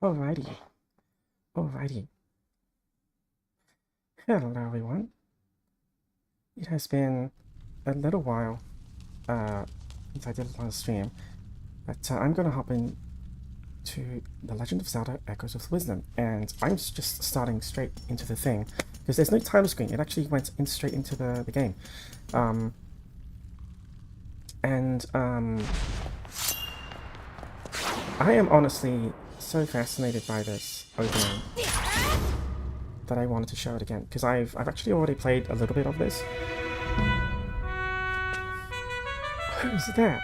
Alrighty, alrighty. Hello everyone. It has been a little while since I did a last stream, but I'm gonna hop in to The Legend of Zelda Echoes of Wisdom, and I'm just starting straight into the thing, because there's no title screen. It actually went in straight into the game. I am honestly so fascinated by this opening that I wanted to show it again, because I've actually already played a little bit of this. Who's that?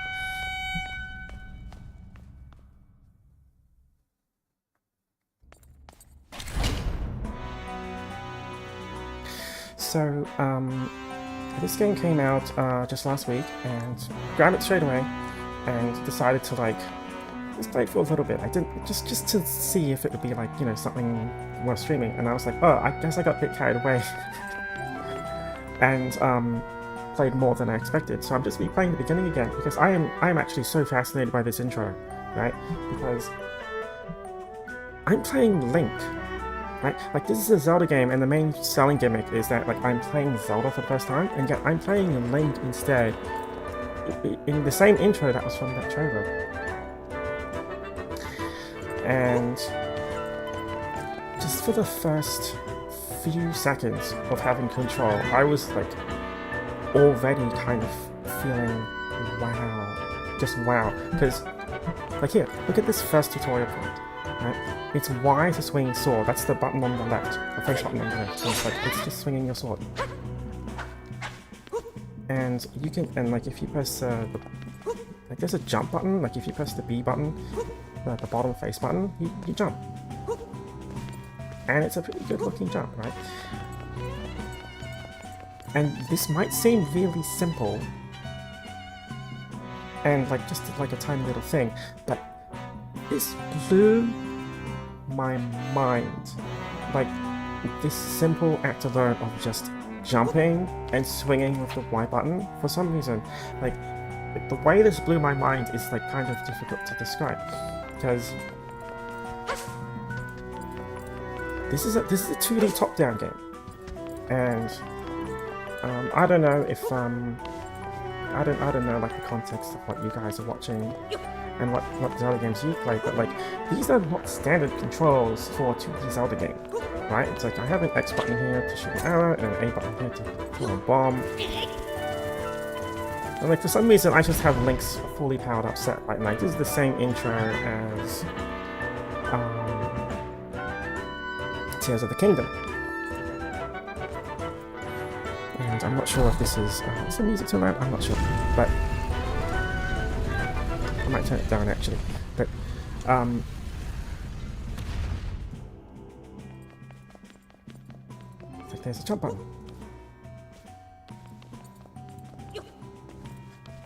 So, this game came out just last week, and grabbed it straight away, and decided to just play it for a little bit. I didn't just to see if it would be something worth streaming, and I was like, oh, I guess I got a bit carried away, and played more than I expected. So I'm just replaying the beginning again because I am actually so fascinated by this intro, right? Because I'm playing Link. Right? Like, this is a Zelda game, and the main selling gimmick is that I'm playing Zelda for the first time, and yet I'm playing Link instead in the same intro that was from that trailer. And just for the first few seconds of having control, I was already kind of feeling wow, just wow, because here, look at this first tutorial point. Right? It's Y to swing sword. That's the button on the left, the face button on the left. So it's just swinging your sword. And you can, if you press there's a jump button. If you press the B button, the bottom face button, you jump. And it's a pretty good looking jump, right? And this might seem really simple, and just a tiny little thing, but this blew my mind. This simple act alone of just jumping and swinging with the Y button, for some reason, the way this blew my mind is kind of difficult to describe, because this is a 2D top-down game, and I don't know if I don't know the context of what you guys are watching and what Zelda games you play, but these are not standard controls for a 2D Zelda game, right? It's I have an X button here to shoot an arrow and an A button here to pull a bomb. And for some reason I just have Link's fully powered up set right now. This is the same intro as Tears of the Kingdom. And I'm not sure if this is the music too loud? I'm not sure, but I might turn it down actually. But there's a jump button.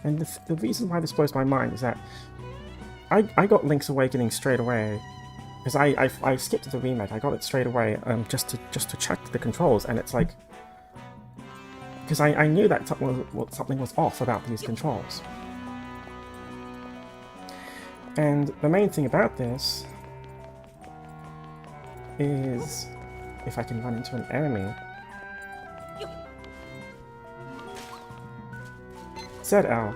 And the reason why this blows my mind is that I got Link's Awakening straight away, because I skipped the remake. I got it straight away just to check the controls, and it's because I knew that something was off about these controls. And the main thing about this is, if I can run into an enemy, ZL,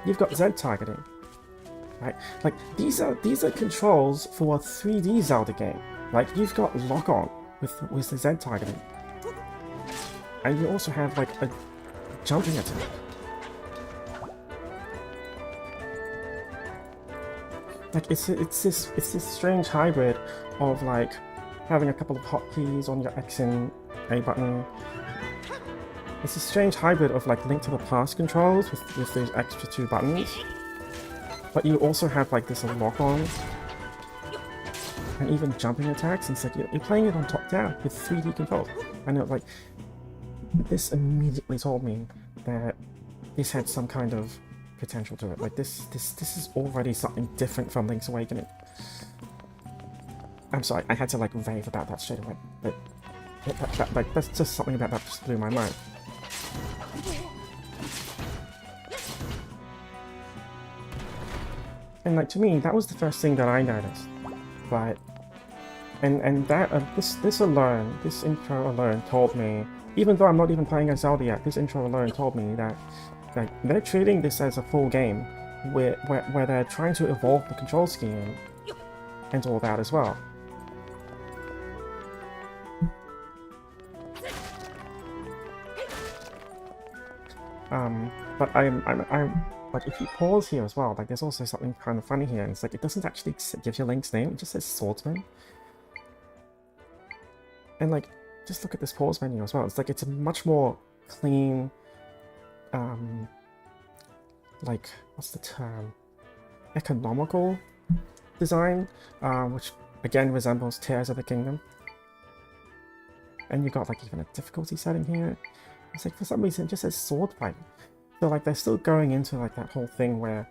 you've got Z targeting, right? These are controls for a 3D Zelda game. You've got lock on with the Z targeting, and you also have a jumping attack. It's this strange hybrid of having a couple of hotkeys on your X and A button. It's a strange hybrid of Link to the Past controls with those extra 2 buttons, but you also have this lock-on and even jumping attacks. And it's you're playing it on top-down with 3D controls. I know, this immediately told me that this had some kind of potential to it. This is already something different from Link's Awakening. I'm sorry, I had to rave about that straight away, but that's just something about that just blew my mind. And to me, that was the first thing that I noticed. But And that this alone, this intro alone told me, even though I'm not even playing as Zelda yet, this intro alone told me that like they're treating this as a full game, where they're trying to evolve the control scheme and all that as well. But I'm like, if you pause here as well, like there's also something kind of funny here, and it's like it doesn't actually give you Link's name, it just says Swordsman. And like, just look at this pause menu as well. It's like it's a much more clean, like, what's the term? Economical design, which again resembles Tears of the Kingdom. And you got like even a difficulty setting here. It's like for some reason it just says sword fight. So like they're still going into like that whole thing where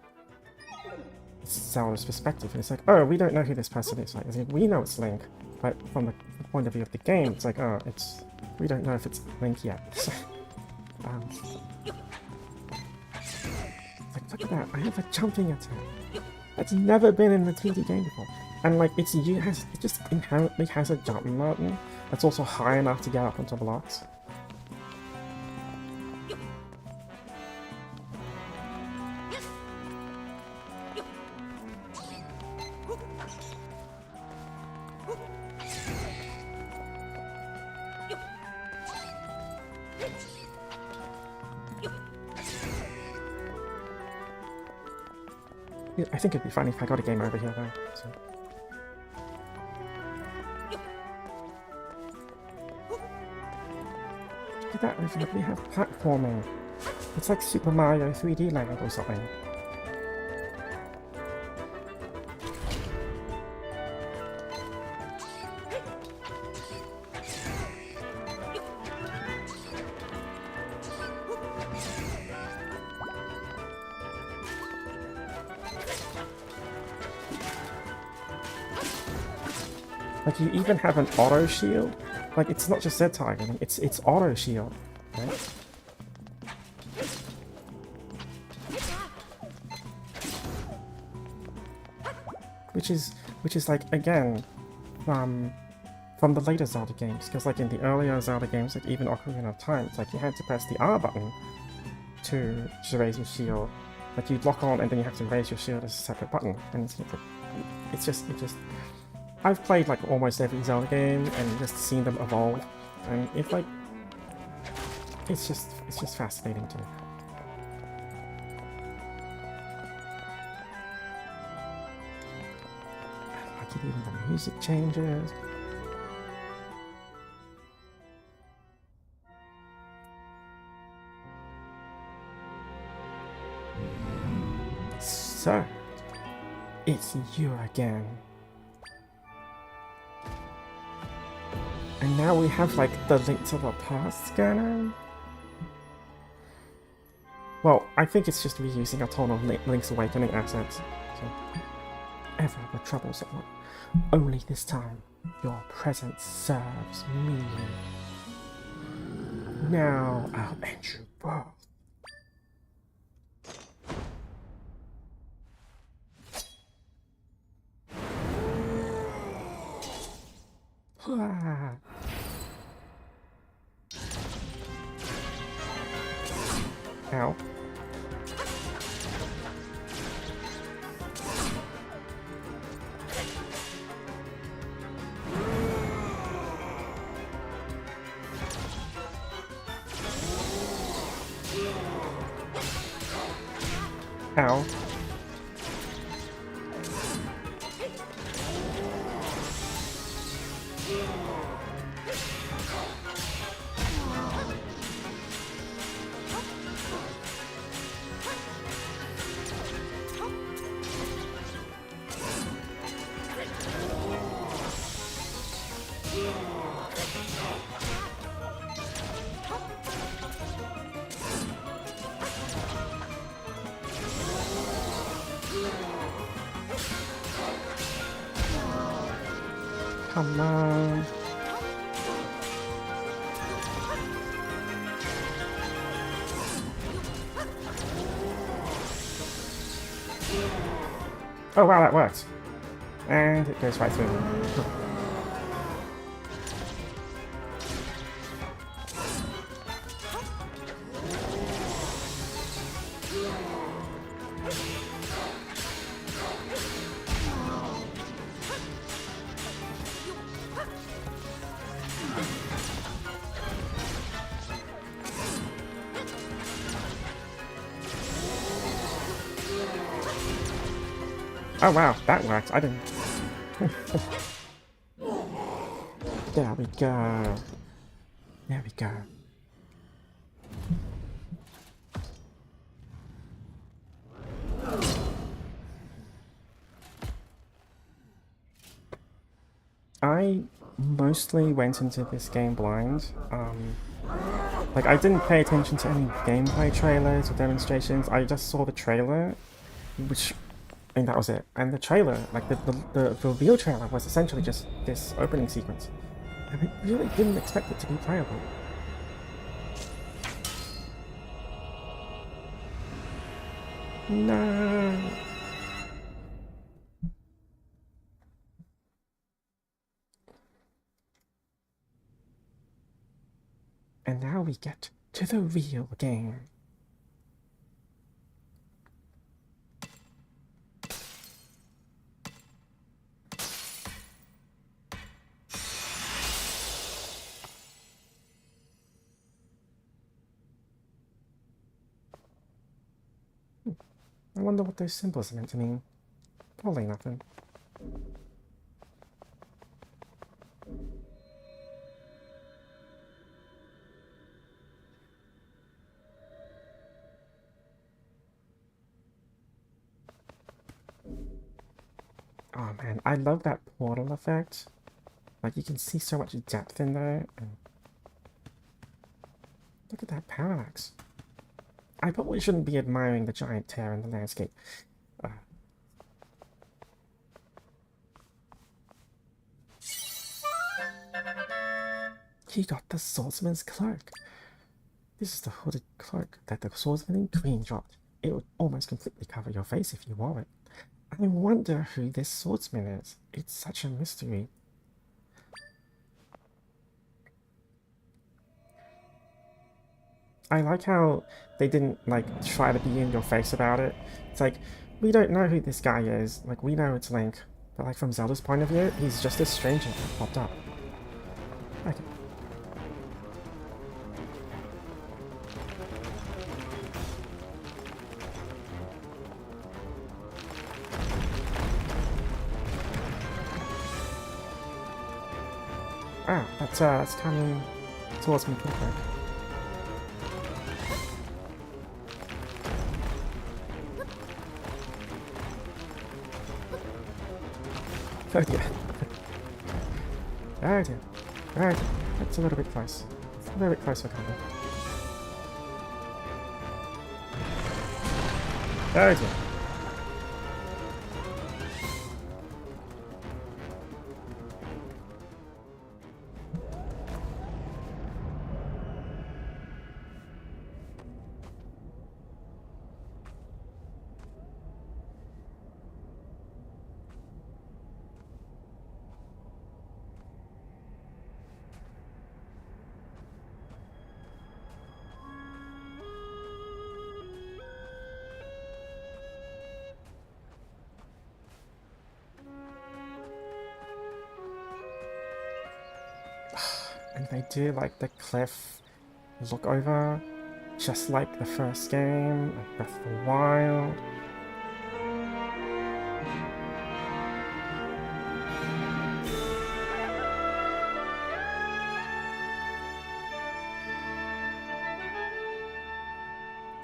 it's Zelda's perspective, and it's like, oh, we don't know who this person is. Like, we know it's Link, but from the point of view of the game, it's like, oh, we don't know if it's Link yet. So, like, look at that! I have a jumping attack. That's never been in the 2D game before, and like it just inherently has a jump button that's also high enough to get up onto blocks. I think it'd be funny if I got a game over here though. So. Look at that, we have platforming. It's like Super Mario 3D Land or something. Like, you even have an auto shield. Like, it's not just Z targeting, it's auto shield, right? Which is like, again, from the later Zelda games, because like in the earlier Zelda games, like even Ocarina of Time, it's like you had to press the R button to raise your shield. Like, you'd lock on and then you have to raise your shield as a separate button, and it's just I've played like almost every Zelda game and just seen them evolve, and it's like it's just fascinating to me. Like, even the music changes. So, it's you again. And now we have like the Link to the Past scanner. Well, I think it's just reusing a ton of Link's Awakening assets. So, ever the troubles at one. Only this time, your presence serves me. Now I'll end you both. Ow. Ow. Come on. Oh wow, that worked. And it goes right through. Oh wow, that worked. I didn't... There we go. There we go. I mostly went into this game blind. Like, I didn't pay attention to any gameplay trailers or demonstrations. I just saw the trailer, which, and that was it. And the trailer, like the reveal trailer, was essentially just this opening sequence. And I really didn't expect it to be playable. No. And now we get to the real game. I wonder what those symbols are meant to mean. Probably nothing. Oh man, I love that portal effect. Like, you can see so much depth in there. And look at that parallax. I probably shouldn't be admiring the giant tear in the landscape. He got the swordsman's cloak. This is the hooded cloak that the swordsman in green dropped. It would almost completely cover your face if you wore it. I wonder who this swordsman is. It's such a mystery. I like how they didn't, like, try to be in your face about it. It's like, we don't know who this guy is. Like, we know it's Link. But, like, from Zelda's point of view, he's just a stranger that popped up. Okay. Ah, that's coming towards me pretty quick. Oh dear. Oh dear. Oh dear. That's a little bit close. It's a little bit close for coming. Oh dear. And they do, like, the cliff look over, just like the first game, like Breath of the Wild.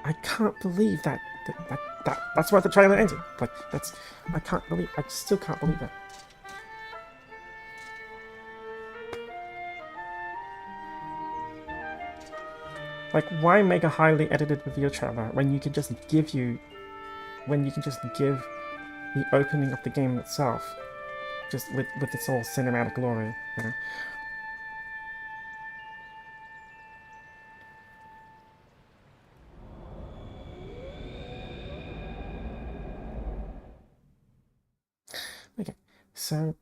I can't believe that's why the trailer ended. Like, I still can't believe that. Like, why make a highly edited reveal trailer when you can just give the opening of the game itself, just with its all cinematic glory, you know? Okay, so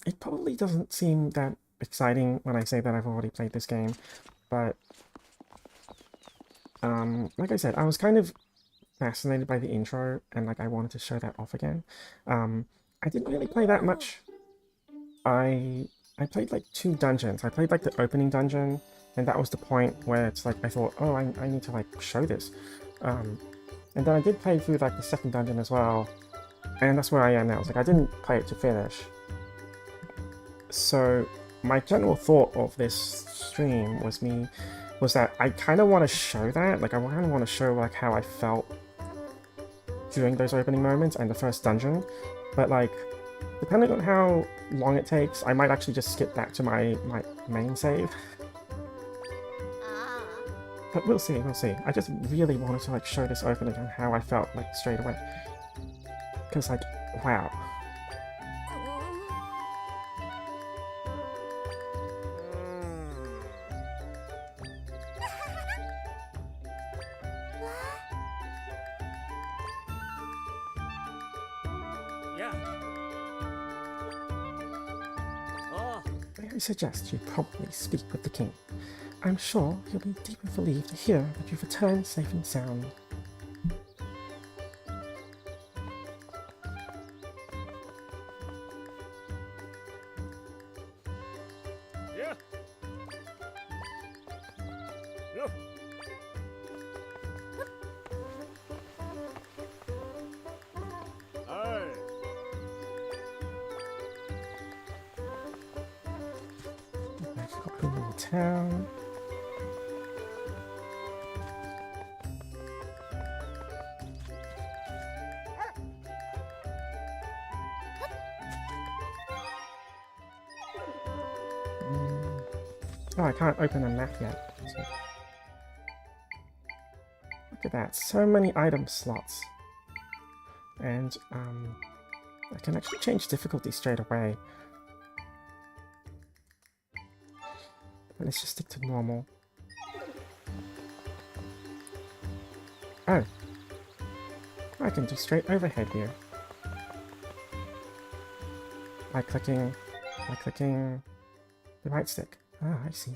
it probably doesn't seem that exciting when I say that I've already played this game, but like I said, I was kind of fascinated by the intro, and like I wanted to show that off again. I didn't really play that much. I played like 2 dungeons. I played like the opening dungeon, and that was the point where it's like I thought, oh, I need to like show this. And then I did play through like the second dungeon as well, And that's where I am now. It's like I didn't play it to finish. So my general thought of this stream was that I kind of want to show that. Like I kind of want to show like how I felt during those opening moments and the first dungeon. But like, depending on how long it takes, I might actually just skip back to my main save. But we'll see, we'll see. I just really wanted to like show this opening and how I felt like straight away. Because like, wow. I suggest you promptly speak with the king. I'm sure he'll be deeply relieved to hear that you've returned safe and sound. Gerudo Town. Oh, I can't open a map yet. So. Look at that, so many item slots. And I can actually change difficulty straight away. But let's just stick to normal. Oh. I can do straight overhead here. By clicking the right stick. Ah, I see.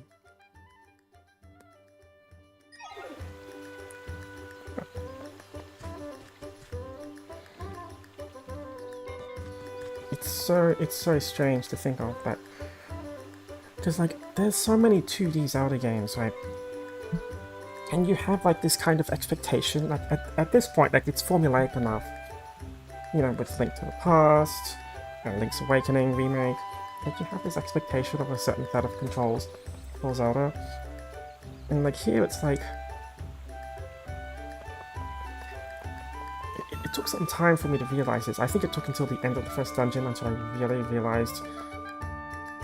It's so strange to think of that, because like there's so many 2D Zelda games, right? And you have like this kind of expectation, like at this point, like it's formulaic enough, you know, with Link to the Past and Link's Awakening remake. Like you have this expectation of a certain set of controls for Zelda, and like here it's like it took some time for me to realize this. I think it took until the end of the first dungeon until I really realized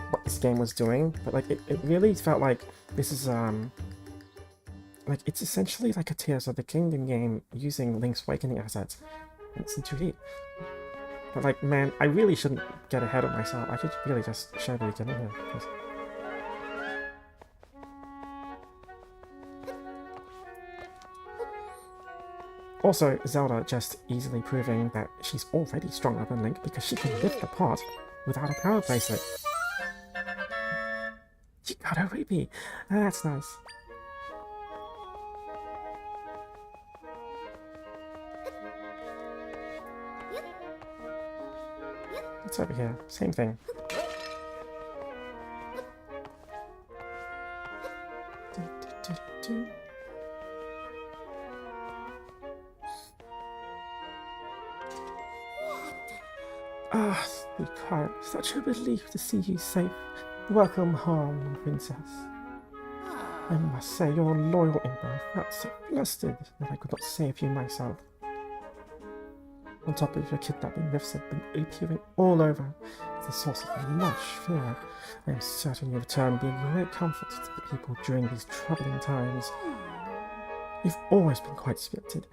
what this game was doing. But like it really felt like this is like it's essentially like a Tears of the Kingdom game using Link's Awakening assets, and it's in 2D. But like, man, I really shouldn't get ahead of myself. I should really just show the beginning here. Cause... Also, Zelda just easily proving that she's already stronger than Link because she can lift the pot without a power bracelet. She got a rupee! That's nice. What's over here? Same thing. Ah, sweetheart, such a relief to see you safe. Welcome home, princess. I must say, your loyal emperor felt so flustered that I could not save you myself. On top of your kidnapping, rifts have been appearing all over. It's the source of much fear. I am certain your return will be a great comfort to the people during these troubling times. You've always been quite spirited,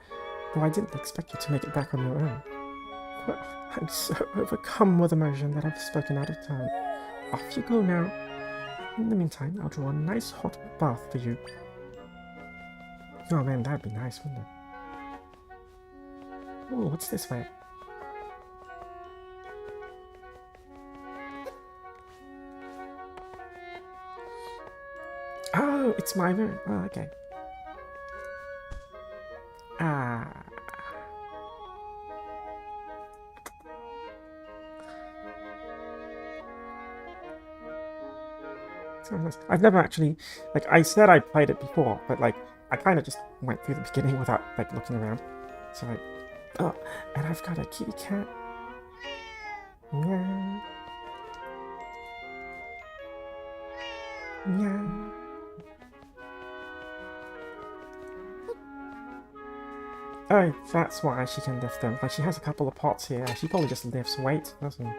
though I didn't expect you to make it back on your own. Well, I'm so overcome with emotion that I've spoken out of time. Off you go now. In the meantime, I'll draw a nice hot bath for you. Oh man, that'd be nice, wouldn't it? Ooh, what's this way? Oh, it's my room. Oh, okay. Ah. I've never actually, like, I said I played it before, but like, I kind of just went through the beginning without like looking around. So like, oh, and I've got a kitty cat. Yeah. Yeah. Oh, that's why she can lift them. Like, she has a couple of pots here. She probably just lifts weight, doesn't she?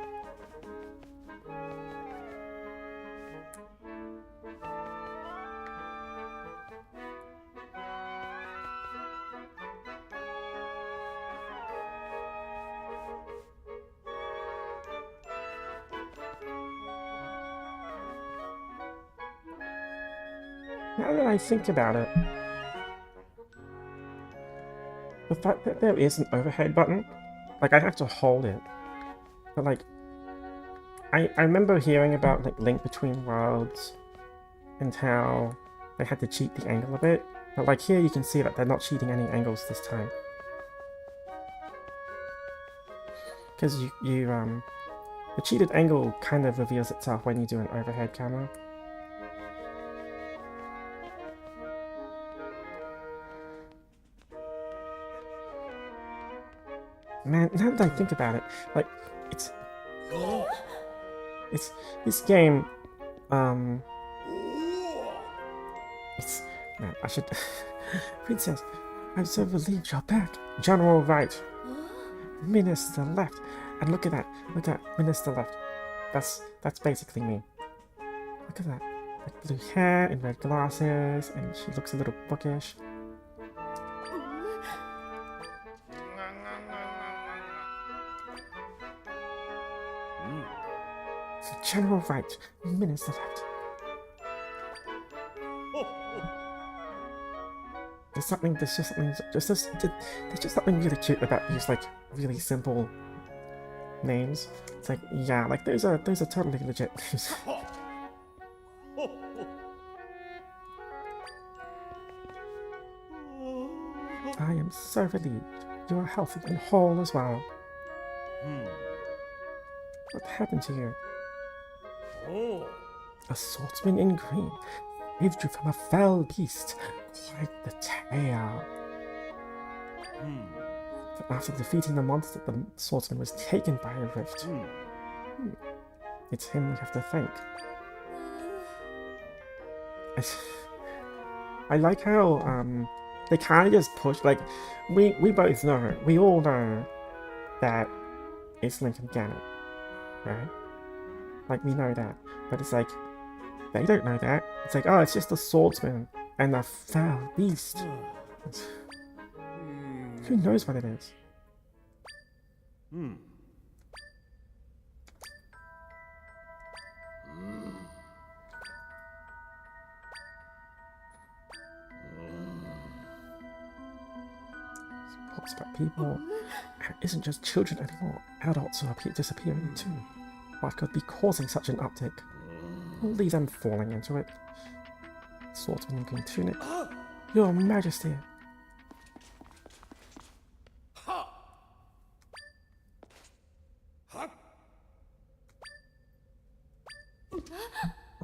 Now that I think about it, the fact that there is an overhead button, like, I have to hold it. But, like, I remember hearing about, like, Link Between Worlds and how they had to cheat the angle a bit. But, like, here you can see that they're not cheating any angles this time. Because the cheated angle kind of reveals itself when you do an overhead camera. Man, now that I think about it, like, it's this game, it's, man, I should, Princess, I'm so relieved you're back. General right, Minister left, and look at that, Minister left, that's basically me. Look at that, like, blue hair and red glasses, and she looks a little bookish. General right, Minister left. There's just something really cute about these, like, really simple names. It's like, yeah, like, those are totally legit names. I am so relieved. You are healthy and whole as well. What happened to you? A swordsman in green saved you from a fell beast. Quite the tale. But after defeating the monster, the swordsman was taken by a rift. It's him we have to thank. I like how they kind of just push, like, we both know, we all know that it's Link and Ganon, right? Like, we know that, but it's like, they don't know that. It's like, oh, it's just a swordsman and a foul beast. Who knows what it is? Sports about people isn't just children anymore. Adults are disappearing too. What could be causing such an uptick? We'll leave them falling into it. Swordsman in green tunic. Your Majesty.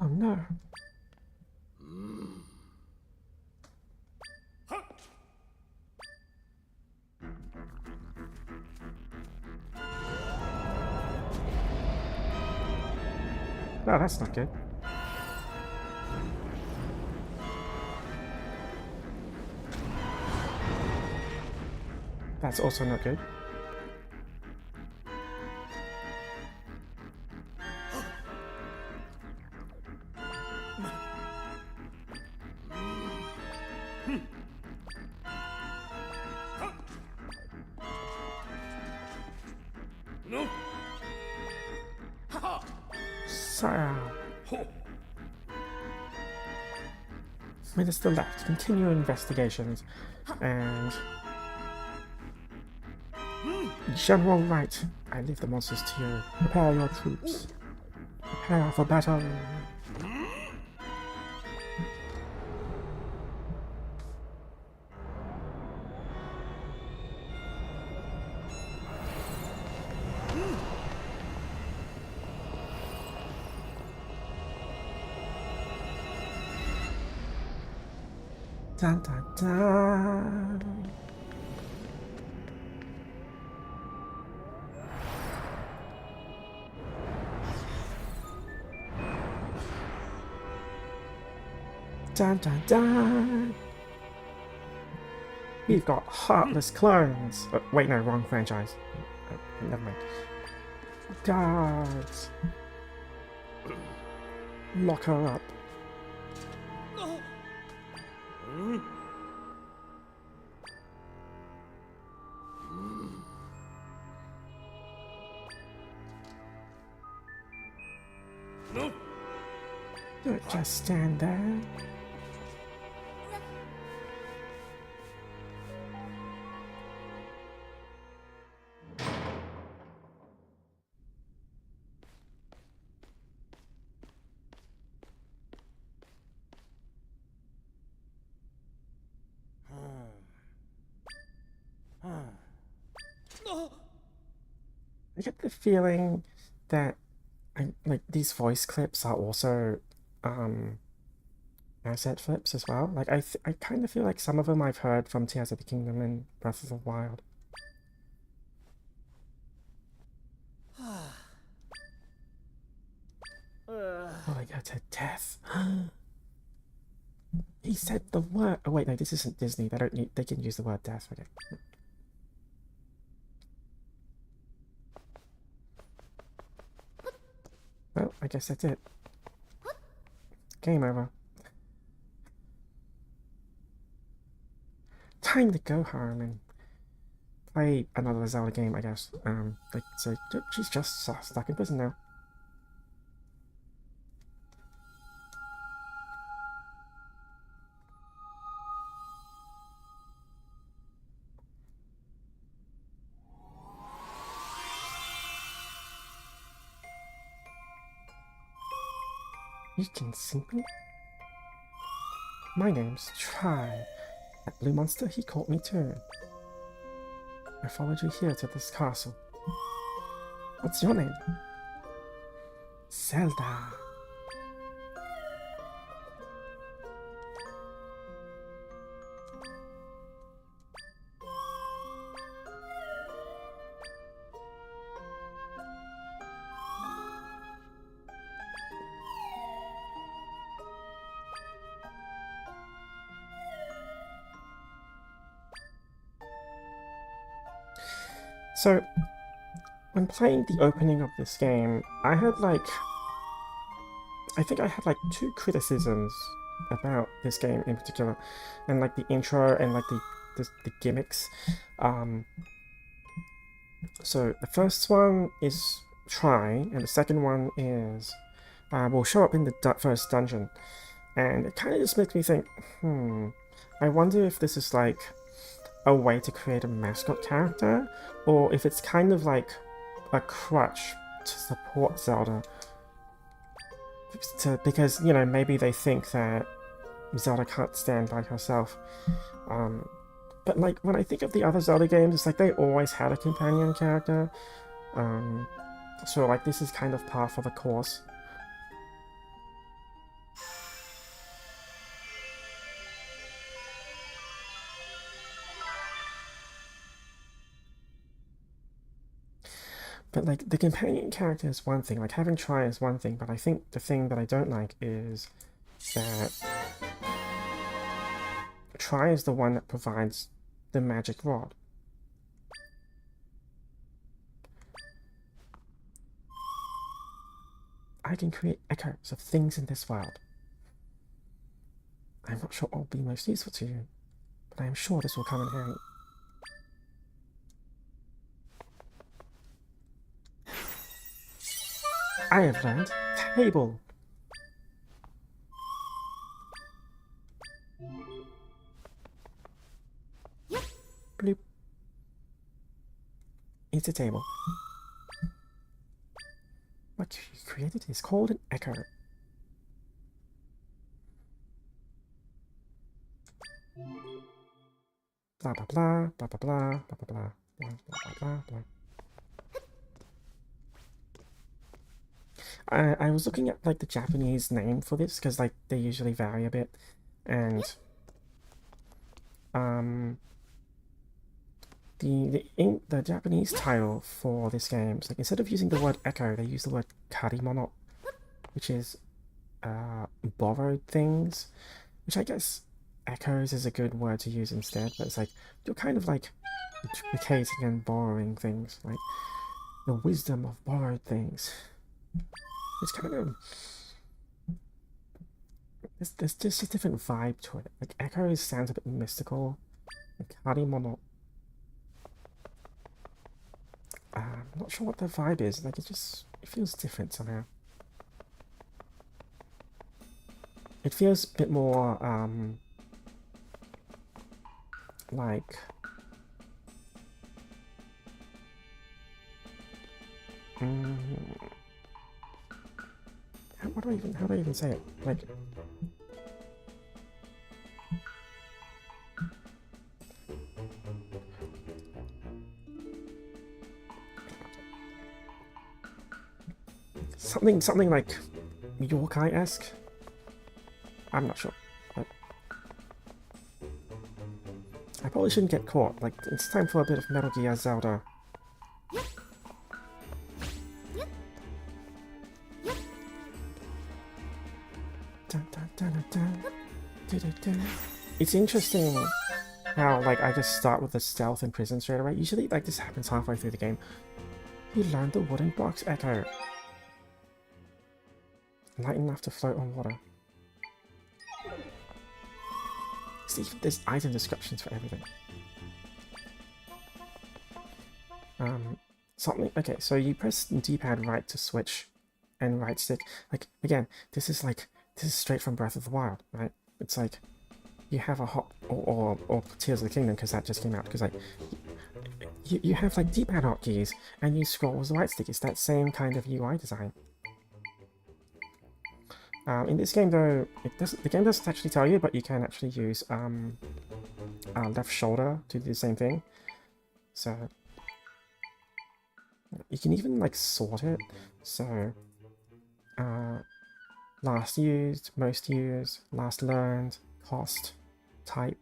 Oh no. No, that's not good. That's also not good. Sire. Minister left. Continue investigations. And General right. I leave the monsters to you. Prepare your troops. Prepare for battle. Dun dun dun. Dun dun dun! We've got heartless clones! Wait, no, wrong franchise. Never mind. Guards! Lock her up. Don't just stand there. I get the feeling that like these voice clips are also asset flips as well. Like I kind of feel like some of them I've heard from Tears of the Kingdom and Breath of the Wild. Oh, I go to death. He said the word. Oh wait, no, this isn't Disney. They don't need. They can use the word death. Okay. Well, I guess that's it. Game over. Time to go home and play another Zelda game, I guess. Like, so she's just stuck in prison now. You can see me? My name's Try. That blue monster, he caught me too. I followed you here to this castle. What's your name? Zelda. So, when playing the opening of this game, I think I had like 2 criticisms about this game in particular, and like the intro and like the gimmicks. So the first one is Try, and the second one is will show up in the first dungeon, and it kind of just makes me think, I wonder if this is like a way to create a mascot character, or if it's kind of like a crutch to support Zelda. Because, you know, maybe they think that Zelda can't stand by herself. But like, when I think of the other Zelda games, it's like they always had a companion character. So like, this is kind of par for the course. But like, the companion character is one thing, like having Try is one thing, but I think the thing that I don't like is that Try is the one that provides the magic rod. I can create echoes of things in this world. I'm not sure what will be most useful to you, but I am sure this will come in handy. I have learned table. Bloop. It's a table. What you created is called an echo. Blah blah blah blah blah blah blah blah blah blah blah blah blah. I was looking at like the Japanese name for this because like they usually vary a bit, and the Japanese title for this game is like, instead of using the word echo, they use the word karimono, which is borrowed things, which I guess echoes is a good word to use instead, but it's like you're kind of like duplicating and borrowing things, like the wisdom of borrowed things. It's kind of there's just a different vibe to it. Like echoes sounds a bit mystical. Like Harimono. I'm not sure what the vibe is. Like it feels different somehow. It feels a bit more like how do I even say it? Like something like yokai-esque. I'm not sure. But I probably shouldn't get caught. Like it's time for a bit of Metal Gear Zelda. It's interesting how like I just start with the stealth in prison straight away. Usually like this happens halfway through the game. You learned the wooden box echo. Light enough to float on water. See, there's item descriptions for everything. Okay, so you press D-pad right to switch and right stick. Like again, this is straight from Breath of the Wild, right? It's like you have a or Tears of the Kingdom, because that just came out, because like you have like D-pad hotkeys and you scroll with the right stick. It's that same kind of UI design. In this game though, the game doesn't actually tell you, but you can actually use left shoulder to do the same thing. So you can even like sort it. So last used, most used, last learned, cost, type.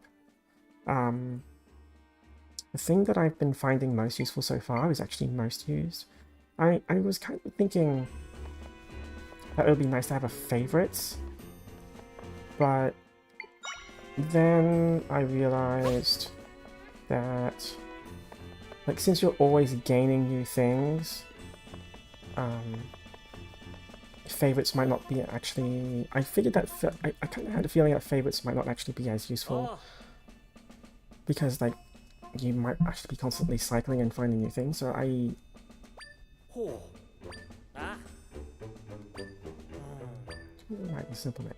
The thing that I've been finding most useful so far is actually most used. I was kind of thinking that it would be nice to have a favorites, but then I realized that like since you're always gaining new things, favorites might not be actually... I figured that I kind of had a feeling that favorites might not actually be as useful, because like you might actually be constantly cycling and finding new things. So I Right, simple bit.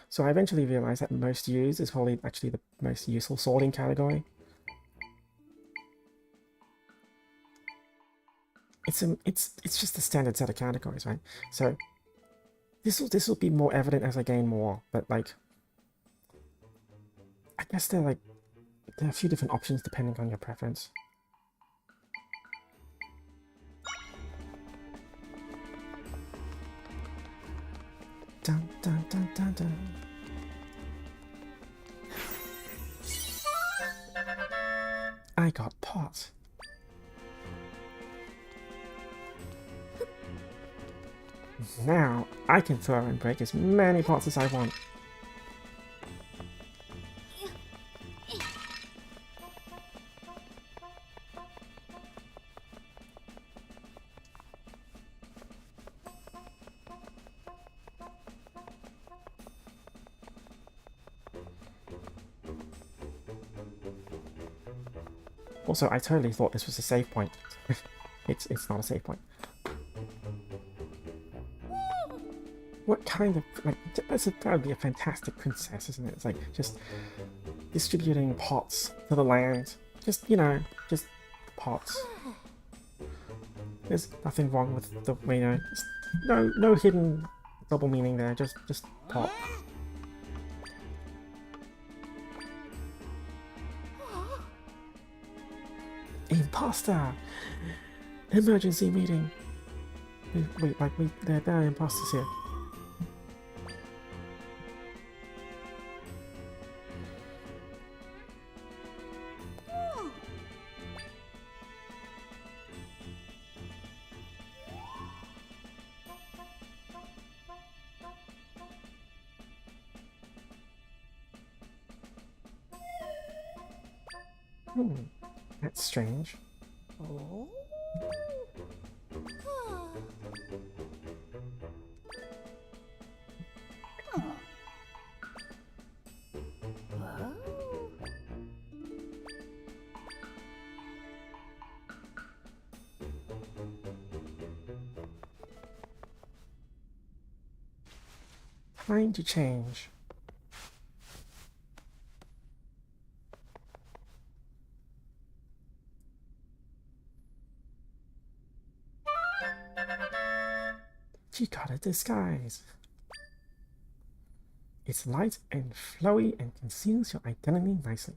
So I eventually realized that most used is probably actually the most useful sorting category. It's just the standard set of categories, right? So this will be more evident as I gain more, but like I guess there are a few different options depending on your preference. Dun, dun, dun, dun, dun. I got pot. Now I can throw and break as many pots as I want. Also, I totally thought this was a save point. It's not a save point. What kind of, like, that would be a fantastic princess, isn't it? It's like, just distributing pots to the land. Just, you know, just pots. There's nothing wrong with the, you know, no hidden double meaning there, just pot. Imposter! Emergency meeting! Wait, there are imposters here. Hmm, that's strange. Oh? Time to change. She got a disguise. It's light and flowy and conceals your identity nicely.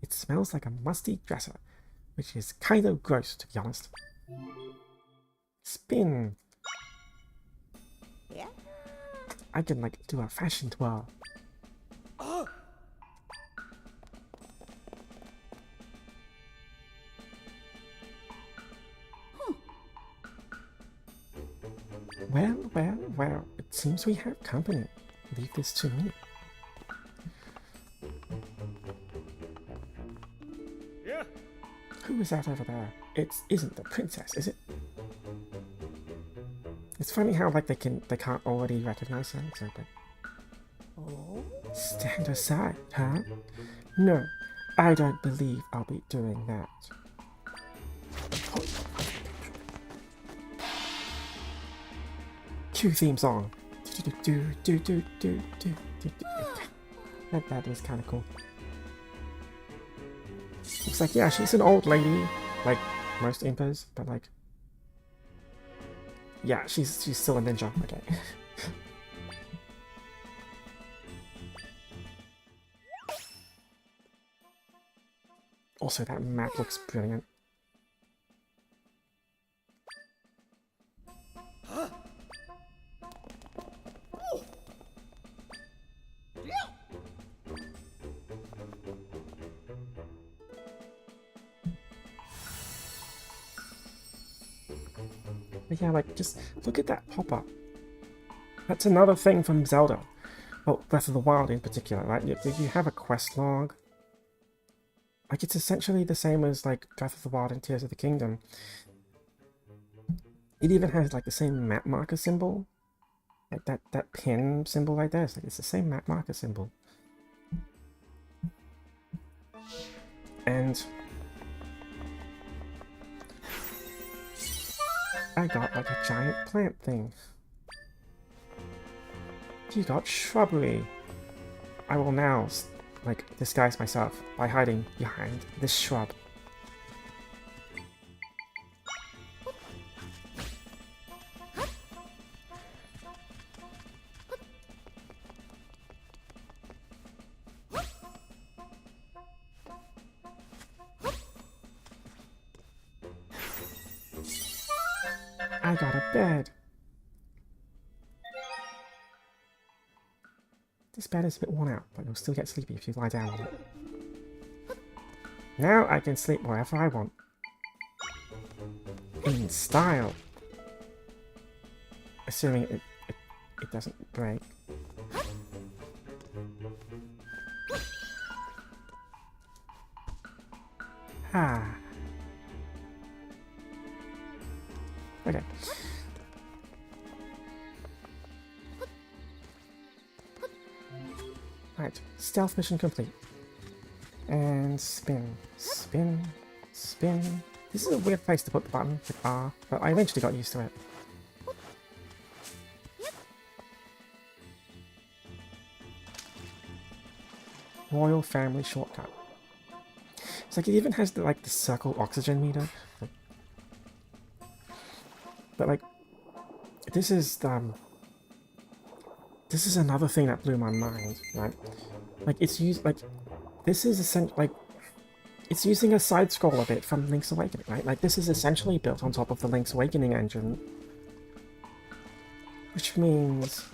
It smells like a musty dresser, which is kind of gross, to be honest. Spin. Yeah. I can like do a fashion twirl. Well, well, well, it seems we have company. Leave this to me. Yeah. Who is that over there? It isn't the princess, is it? It's funny how like they can't already recognize her. It's like, Oh? stand aside, huh? No, I don't believe I'll be doing that. Cue theme song. That is kind of cool. It's like, yeah, she's an old lady, like most impas, but like, yeah, she's still a ninja. Okay. Also, that map looks brilliant. But yeah, like, just look at that pop-up. That's another thing from Zelda. Well, Breath of the Wild in particular, right? You have a quest log. Like, it's essentially the same as, like, Breath of the Wild and Tears of the Kingdom. It even has, like, the same map marker symbol. Like, that pin symbol right there. It's the same map marker symbol. And I got, like, a giant plant thing. You got shrubbery. I will now, like, disguise myself by hiding behind this shrub. I got a bed. This bed is a bit worn out, but you'll still get sleepy if you lie down on it. Now I can sleep wherever I want. In style. Assuming it doesn't break. Ah. Okay. Right, stealth mission complete. And spin, spin, spin. This is a weird place to put the button with R, but I eventually got used to it. Royal Family Shortcut. It's like it even has the, like the circle oxygen meter. But like, this is another thing that blew my mind, right? Like it's used like this is essentially like it's using a side scroll a bit from Link's Awakening, right? Like this is essentially built on top of the Link's Awakening engine, which means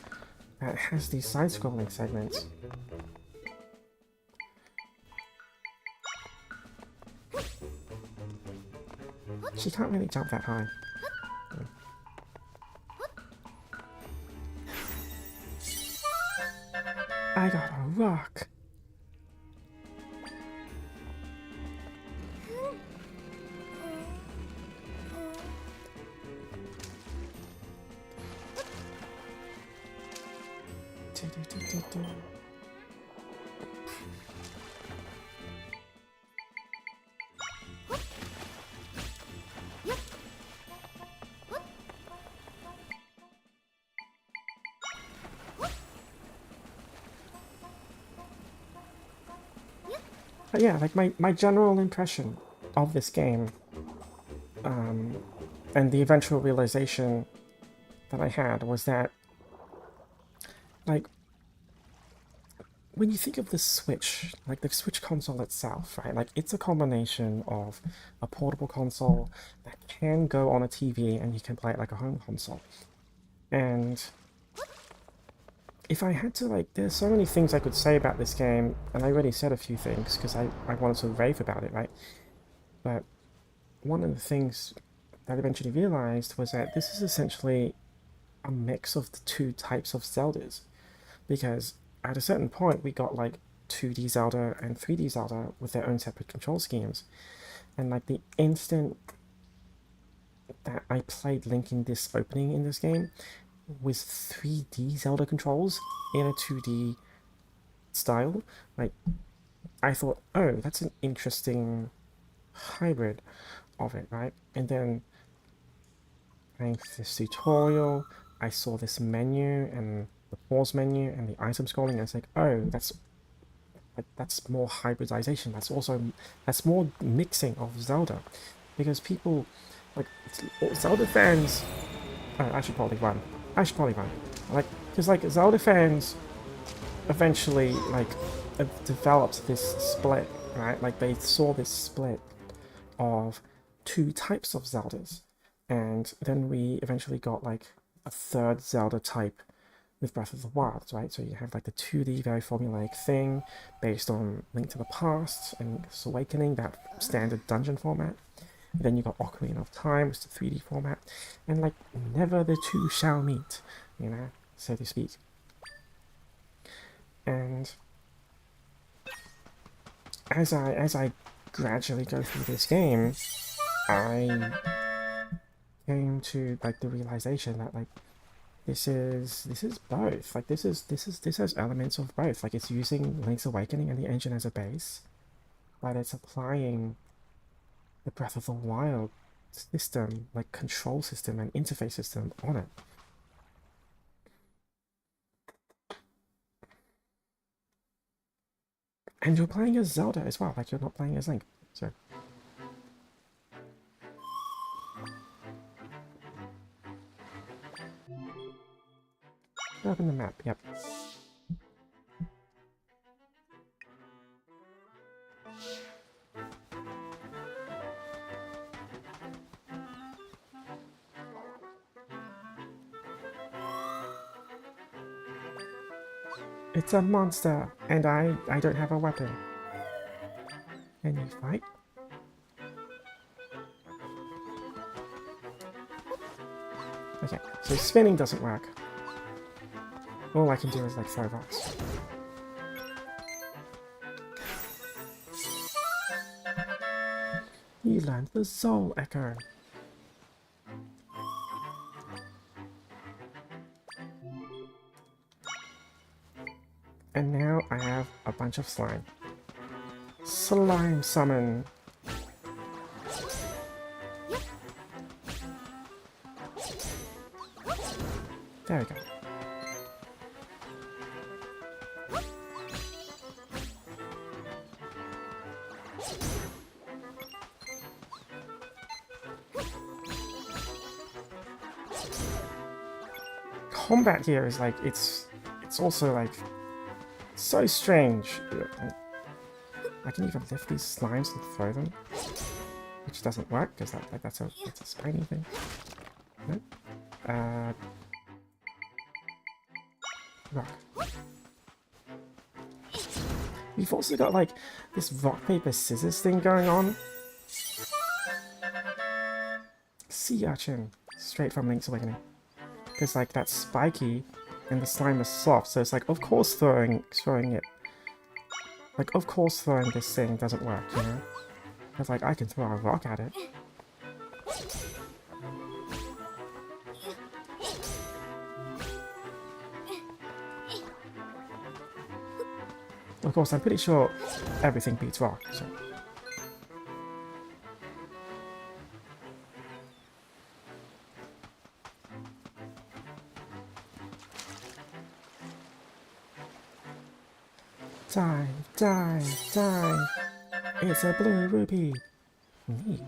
that it has these side scrolling segments. She can't really jump that high. I got a rock. But yeah, like my general impression of this game, and the eventual realization that I had was that, like, when you think of the Switch, like the Switch console itself, right? Like, it's a combination of a portable console that can go on a TV and you can play it like a home console. And if I had to, like, there's so many things I could say about this game, and I already said a few things because I wanted to rave about it, right? But one of the things that I eventually realized was that this is essentially a mix of the two types of Zeldas. Because at a certain point, we got, like, 2D Zelda and 3D Zelda with their own separate control schemes. And, like, the instant that I played Link in this opening in this game was 3D Zelda controls in a 2D style. Like, I thought, oh, that's an interesting hybrid of it, right? And then playing this tutorial, I saw this menu and the pause menu and the item scrolling, and it's like, oh, that's more hybridization. That's more mixing of Zelda, because people, like, Zelda fans. Oh, I should probably run. Like, because, like, Zelda fans eventually, like, developed this split, right? Like, they saw this split of two types of Zeldas, and then we eventually got, like, a third Zelda type with Breath of the Wild, right? So you have, like, the 2D very formulaic thing based on Link to the Past and Awakening, that standard dungeon format. Then you got Ocarina of Time, which is the 3D format, and, like, never the two shall meet, you know, so to speak. And as I gradually go through this game, I came to, like, the realization that, like, this is both. Like, this has elements of both. Like, it's using Link's Awakening and the engine as a base, but it's applying the Breath of the Wild system, like, control system and interface system on it. And you're playing as Zelda as well, like, you're not playing as Link. So open the map, yep. It's a monster, and I don't have a weapon. Can you fight? Okay, so spinning doesn't work. All I can do is, like, throw rocks. You learned the Soul Echo. And now I have a bunch of slime. Slime summon! There we go. Combat here is, like, it's also, like, so strange. I can even lift these slimes and throw them, which doesn't work because that's a spiny thing. Nope. Rock. We've also got, like, this rock paper scissors thing going on. Sea urchin, straight from Link's Awakening, because, like, that's spiky and the slime is soft, so it's like, of course throwing it. Like, of course throwing this thing doesn't work, you know? Because, like, I can throw a rock at it. Of course, I'm pretty sure everything beats rock, so... Dive, dive, dive! It's a blue rupee! Neat.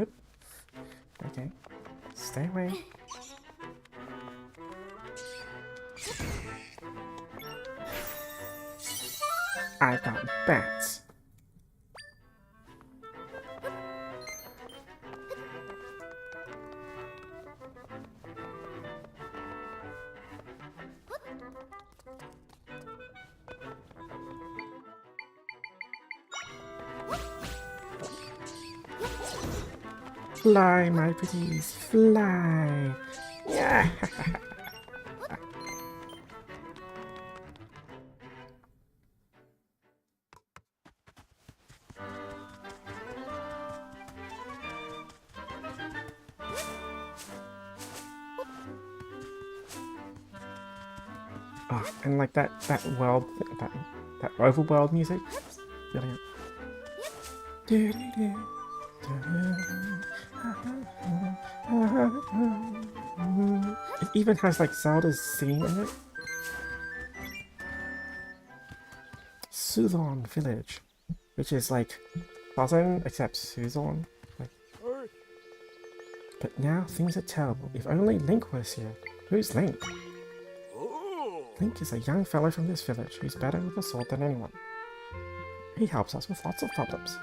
Oop. Okay. Stay away. I've got bats. Fly, my pretties, fly! Yeah! Oh, and like that world, that overworld music. Really good. It even has like Zelda's singing in it. Suzon Village, which is like Buzzin except Suzon. Like, but now things are terrible. If only Link was here. Who's Link? Link is a young fellow from this village who's better with a sword than anyone. He helps us with lots of problems.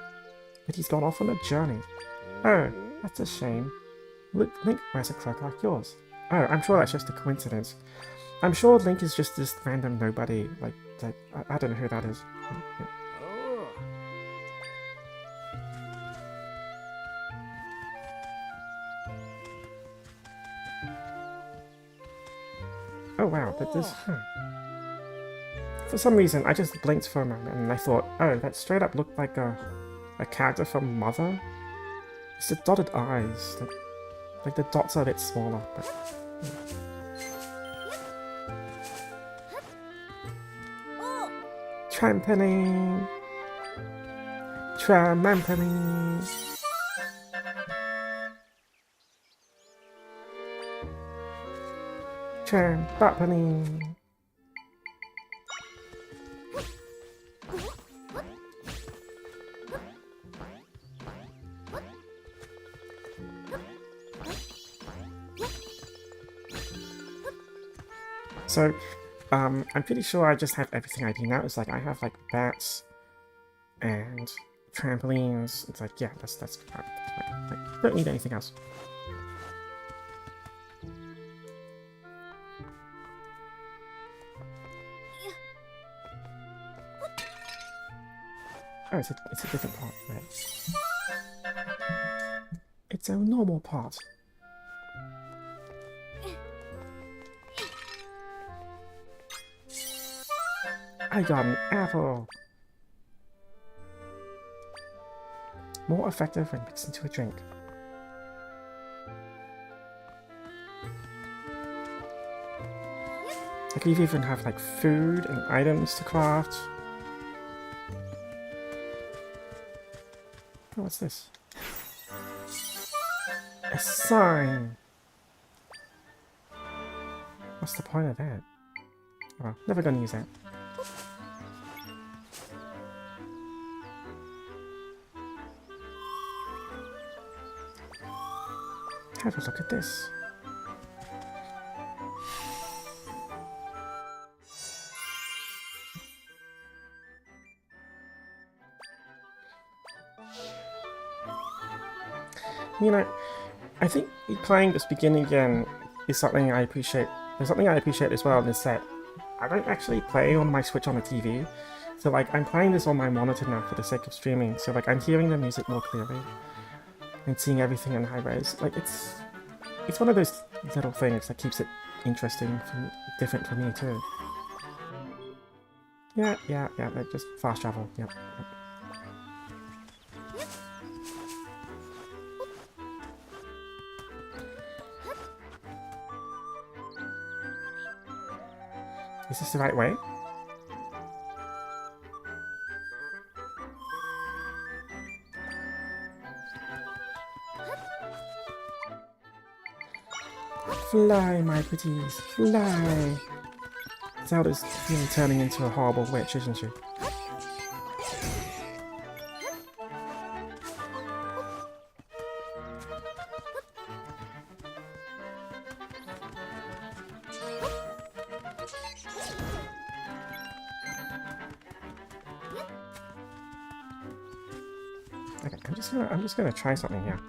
But he's gone off on a journey. Oh, that's a shame. Link wears a cloak like yours. Oh, I'm sure that's just a coincidence. I'm sure Link is just this random nobody, like I don't know who that is. Yeah. Oh wow, but this... For some reason, I just blinked for a moment and I thought, oh, that straight up looked like a character from Mother. It's the dotted eyes. Like the dots are a bit smaller, but... Trampoline! Trampoline! Trampoline! So, I'm pretty sure I just have everything I need now. It's like I have like bats and trampolines. It's like, yeah, that's fine. Like, don't need anything else. Oh, it's a different part, right? It's a normal part. I got an apple! More effective when mixed into a drink. Like, you even have like food and items to craft. Oh, what's this? A sign! What's the point of that? Oh, never gonna use that. Have a look at this. You know, I think playing this beginning again is something I appreciate. There's something I appreciate as well, is that I don't actually play on my Switch on the TV. So like, I'm playing this on my monitor now for the sake of streaming. So like, I'm hearing the music more clearly and seeing everything in high res. Like, it's one of those little things that keeps it interesting, different for me too. Yeah, like just fast travel. Yep. Is this the right way? Fly, my pretties, fly! Zelda's really turning into a horrible witch, isn't she? Okay, I'm just gonna try something here.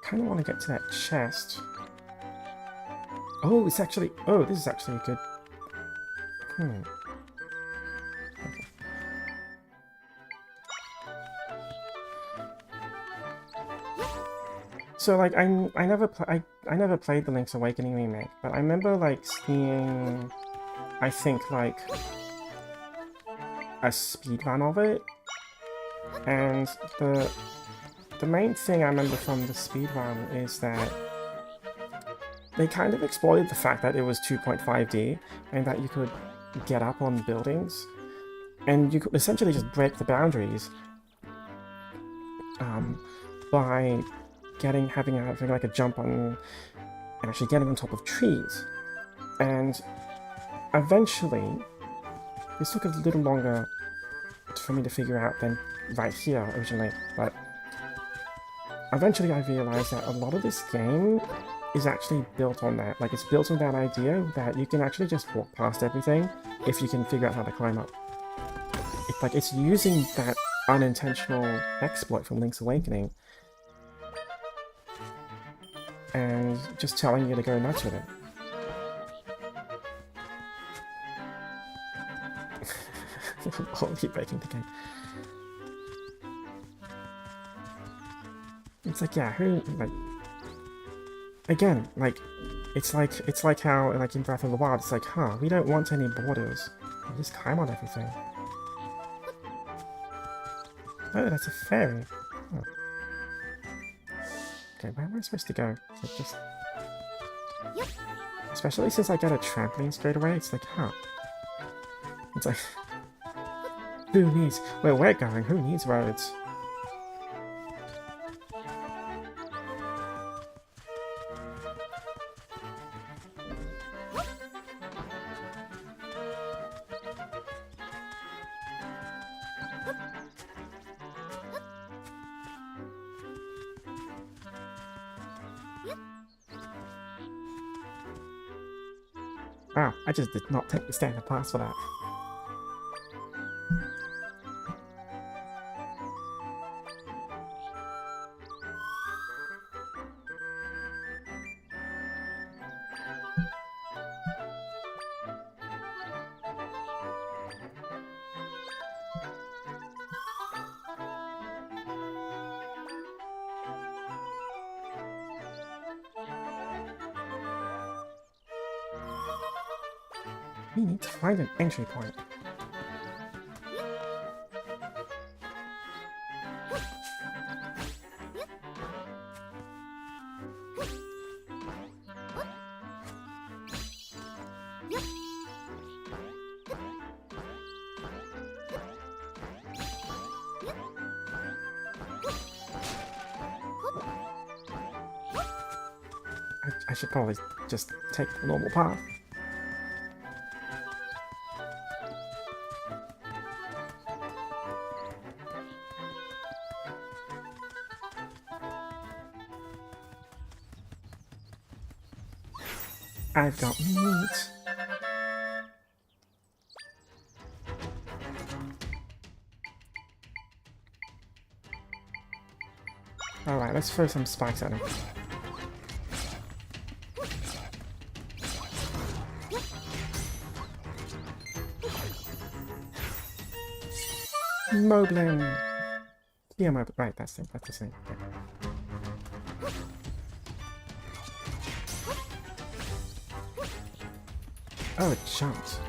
Kind of want to get to that chest. Oh, this is actually a good. Okay. So like I never played the Link's Awakening remake, but I remember like seeing, I think like a speedrun of it, and the main thing I remember from the speedrun is that they kind of exploited the fact that it was 2.5D and that you could get up on buildings and you could essentially just break the boundaries by having like a jump on and actually getting on top of trees. And eventually, this took a little longer for me to figure out than right here originally, but eventually I realized that a lot of this game is actually built on that. Like, it's built on that idea that you can actually just walk past everything if you can figure out how to climb up. It's using that unintentional exploit from Link's Awakening and just telling you to go nuts with it. Only breaking the game. It's like, yeah, again, it's like how, like, in Breath of the Wild, it's like, huh, we don't want any borders. We just climb on everything. Oh, that's a fairy. Oh. Okay, where am I supposed to go? Like, just... Especially since I get a trampoline straight away, it's like, huh. It's like... Who needs... Where we're going, who needs roads? Wow, I just did not take the standard pass for that. We need to find an entry point. I should probably just take the normal path. I've got meat. Alright, let's throw some spikes at him. Moblin! Yeah, Moblin. Right, that's the thing. Okay. Oh, it jumped.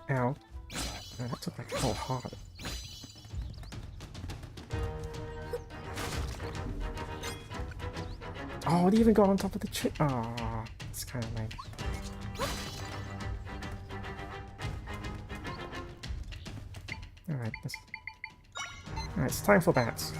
Ow. Oh, that took like a whole heart. Oh, it even got on top of the tree. Ah, it's kind of lame. Alright, it's time for bats.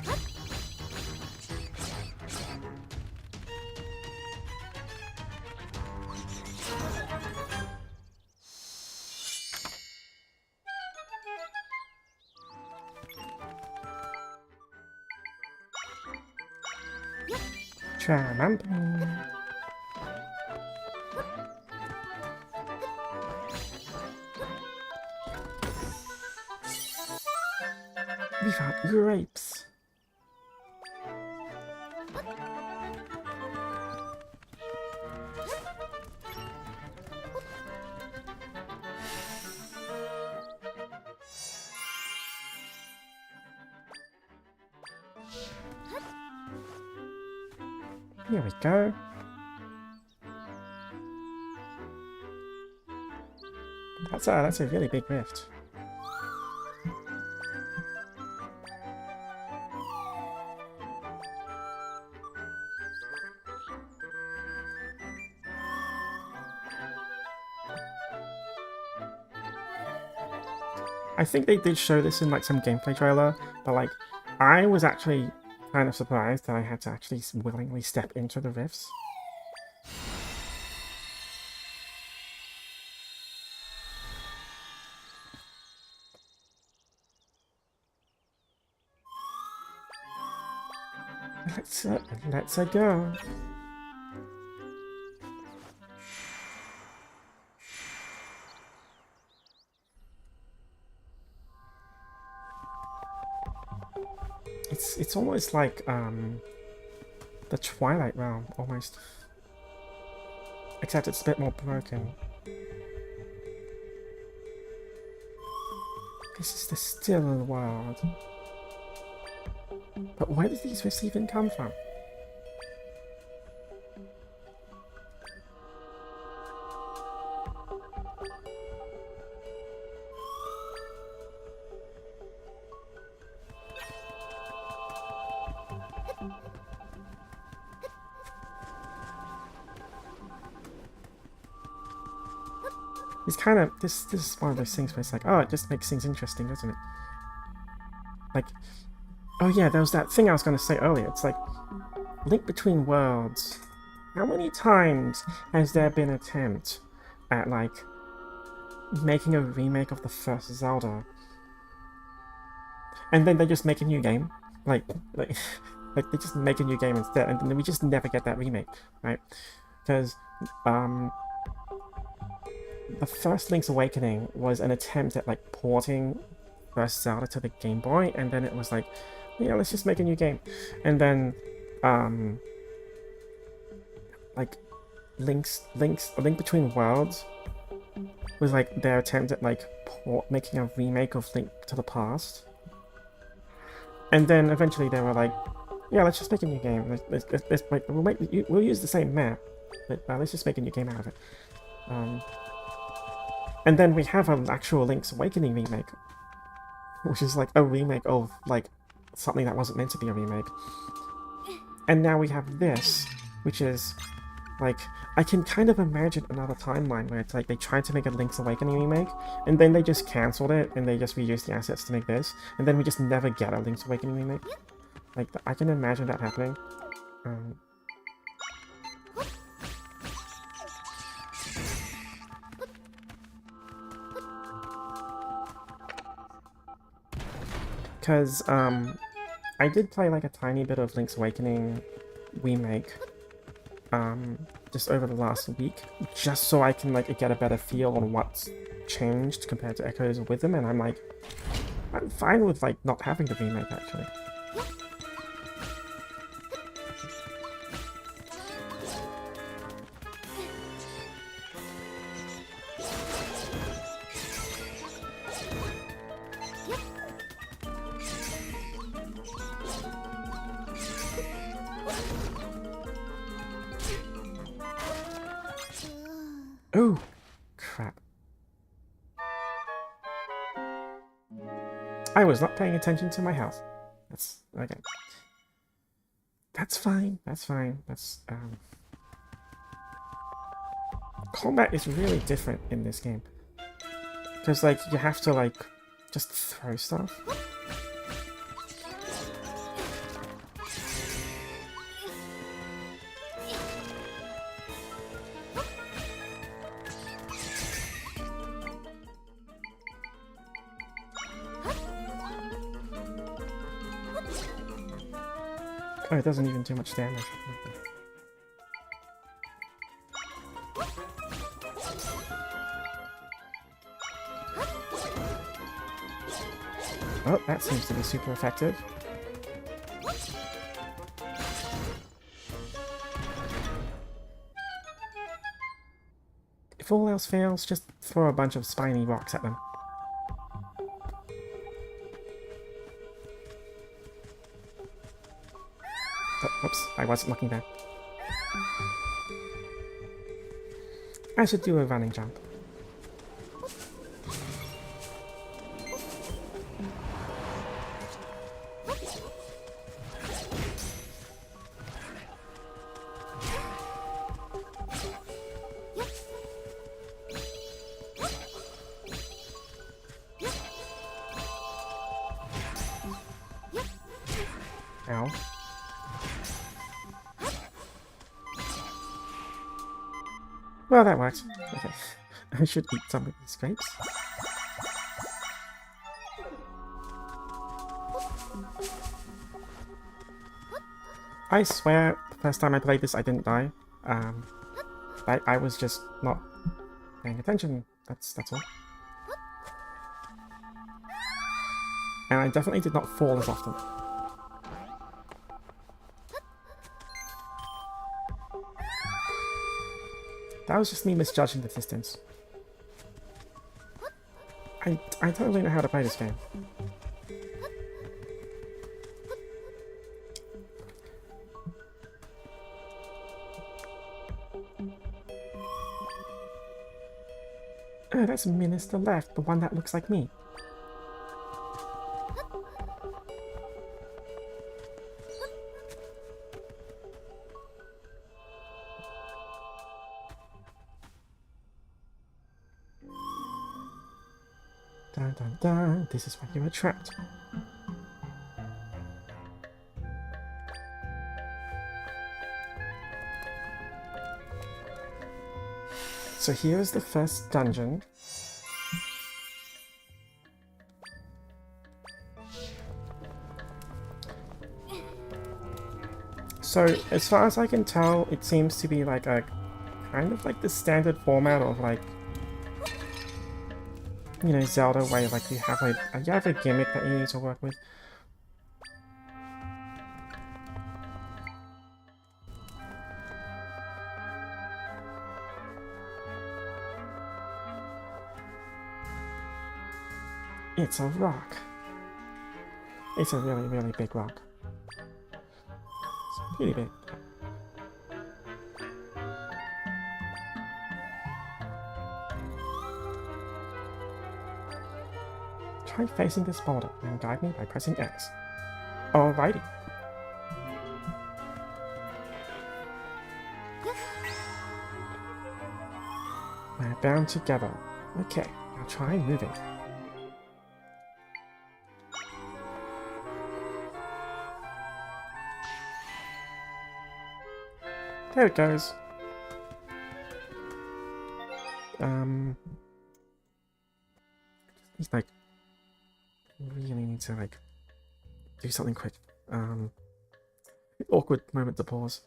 Charmander. We found grapes. Here we go. That's a really big rift. I think they did show this in like some gameplay trailer, but like I was actually kind of surprised that I had to actually willingly step into the rifts. Let's go. It's almost like the Twilight Realm, almost. Except it's a bit more broken. This is the still world. But where did these rifts even come from? It's kind of this is one of those things where it's like, oh, it just makes things interesting, doesn't it? Like, oh yeah, there was that thing I was going to say earlier. It's like link between worlds. How many times has there been an attempt at like making a remake of the first Zelda, and then they just make a new game, like they just make a new game instead, and then we just never get that remake, right? Because the first Link's Awakening was an attempt at like porting first Zelda to the Game Boy, and then it was like, yeah, let's just make a new game. And then like A Link Between Worlds was like their attempt at like making a remake of Link to the Past. And then eventually they were like, yeah, let's just make a new game. We'll use the same map, but let's just make a new game out of it. And then we have an actual Link's Awakening remake, which is like a remake of like something that wasn't meant to be a remake. And now we have this, which is like, I can kind of imagine another timeline where it's like they tried to make a Link's Awakening remake, and then they just cancelled it, and they just reused the assets to make this, and then we just never get a Link's Awakening remake. Like, I can imagine that happening. Because, I did play like a tiny bit of Link's Awakening remake, just over the last week, just so I can like get a better feel on what's changed compared to Echoes with them, and I'm fine with like not having the remake actually. Oh, crap. I was not paying attention to my health. That's okay. That's fine. That's fine. Combat is really different in this game. Because, like, you have to, like, just throw stuff. Oh, it doesn't even do much damage. Oh, that seems to be super effective. If all else fails, just throw a bunch of spiny rocks at them. Oh, oops, I wasn't looking there. I should do a running jump. Ow. Well, that works. Okay. I should eat some of these grapes. I swear, the first time I played this, I didn't die. I was just not paying attention. That's all. And I definitely did not fall as often. That was just me misjudging the distance. I totally know how to play this game. Oh, that's Minister left, the one that looks like me. Dun dun dun, this is why you were trapped. So here's the first dungeon. So as far as I can tell, it seems to be like a kind of like the standard format of like, you know, Zelda, where like you have a gimmick that you need to work with. It's a rock. It's a really, really big rock. It's pretty big. Try facing this boulder and guide me by pressing X. Alrighty. We're bound together. Okay, now try moving. There it goes. He's like, really need to like do something quick. Awkward moment to pause.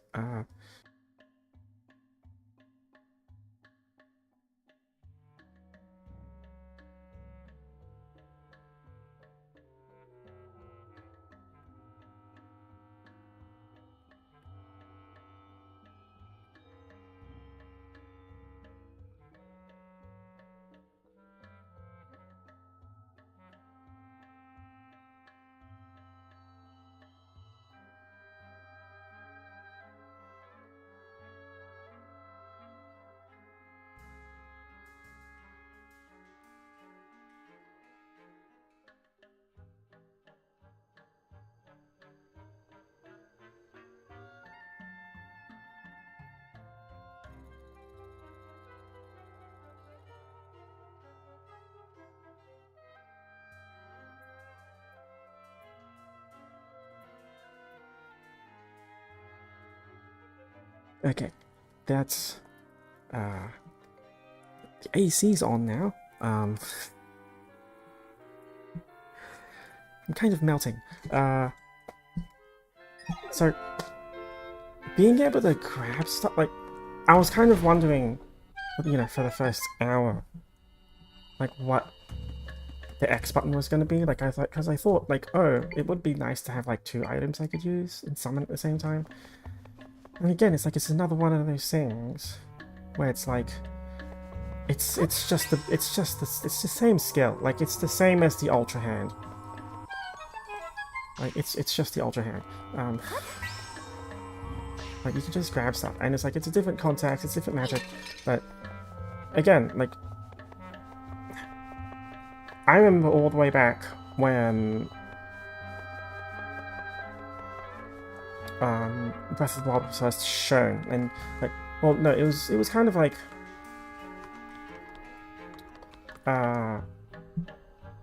Okay, that's the AC's on now. I'm kind of melting. So being able to grab stuff, like, I was kind of wondering, you know, for the first hour, like what the X button was going to be. Like, because I thought, like, oh, it would be nice to have like 2 items I could use and summon at the same time. And again, it's like it's another one of those things where it's like it's the same skill. Like, it's the same as the Ultra Hand. Like, it's just the Ultra Hand. Like, you can just grab stuff, and it's like it's a different context, it's different magic, but again, like, I remember all the way back when Breath of the Wild was first shown, and like, well, no, it was kind of like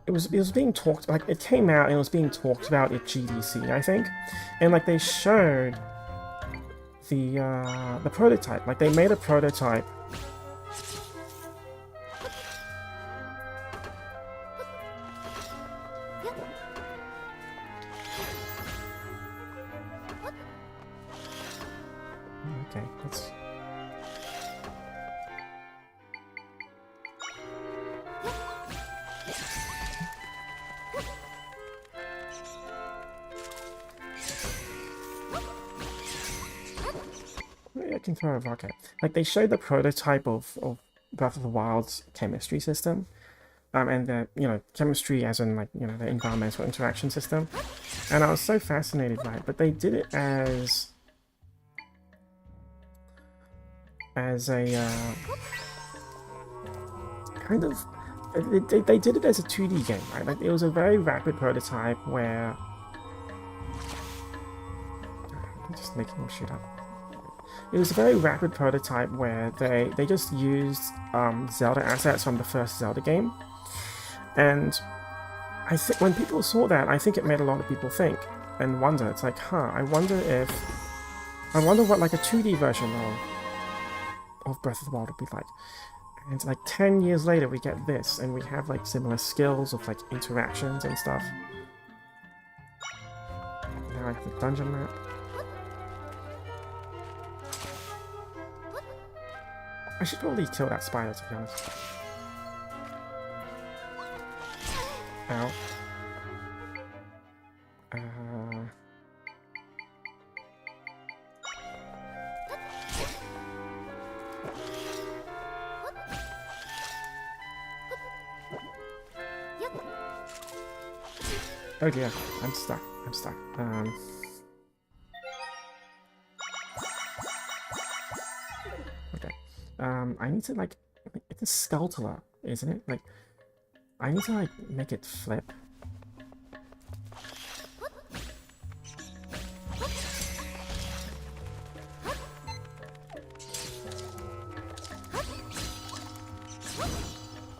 it was being talked, like, it came out and it was being talked about at GDC, I think, and like they showed the prototype. Like, they made a prototype. Okay, let's... I can throw a rocket. Like, they showed the prototype of Breath of the Wild's chemistry system. And the, you know, chemistry as in, like, you know, the environmental interaction system. And I was so fascinated by it, but they did it as a kind of, they did it as a 2D game, right? Like, it was a very rapid prototype where I'm just making them shoot up. It was a very rapid prototype where they just used Zelda assets from the first Zelda game, and I think when people saw that, I think it made a lot of people think and wonder. It's like, huh, I wonder what like a 2D version of Breath of the Wild would be like. And it's like 10 years later we get this, and we have like similar skills of like interactions and stuff. Now I have the dungeon map. I should probably kill that spider, to be honest. Ow. Oh dear, I'm stuck. Okay. I need to, like, it's a Skulltula, isn't it? Like, I need to, like, make it flip.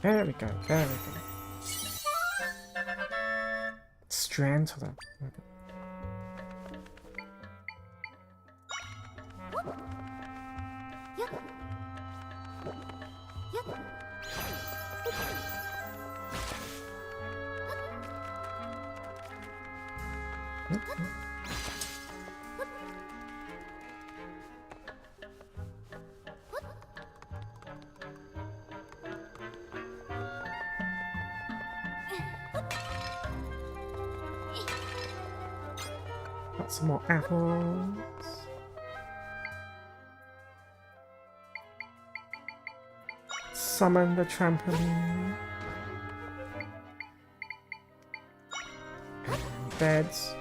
There we go, there we go. Strantula. Okay. Got some more apples. Summon the trampoline. And beds.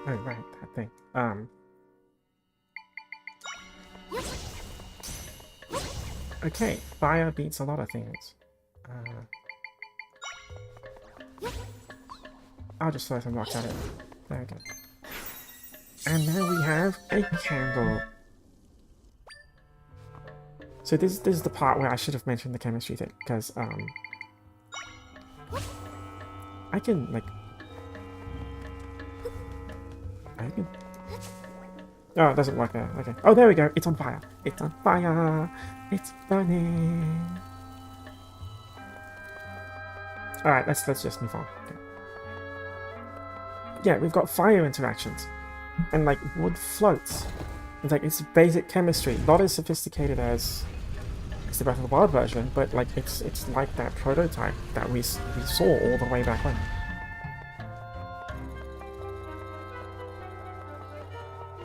Oh, right, that thing. Okay, fire beats a lot of things. I'll just throw some rocks at it. There we go. And now we have a candle. So this is the part where I should have mentioned the chemistry thing, because I can like oh, it doesn't work there. Okay. Oh, there we go. It's on fire. It's on fire. It's burning. All right, let's just move on. Okay. Yeah, we've got fire interactions, and like wood floats. It's like it's basic chemistry, not as sophisticated as the Breath of the Wild version, but like it's like that prototype that we saw all the way back when.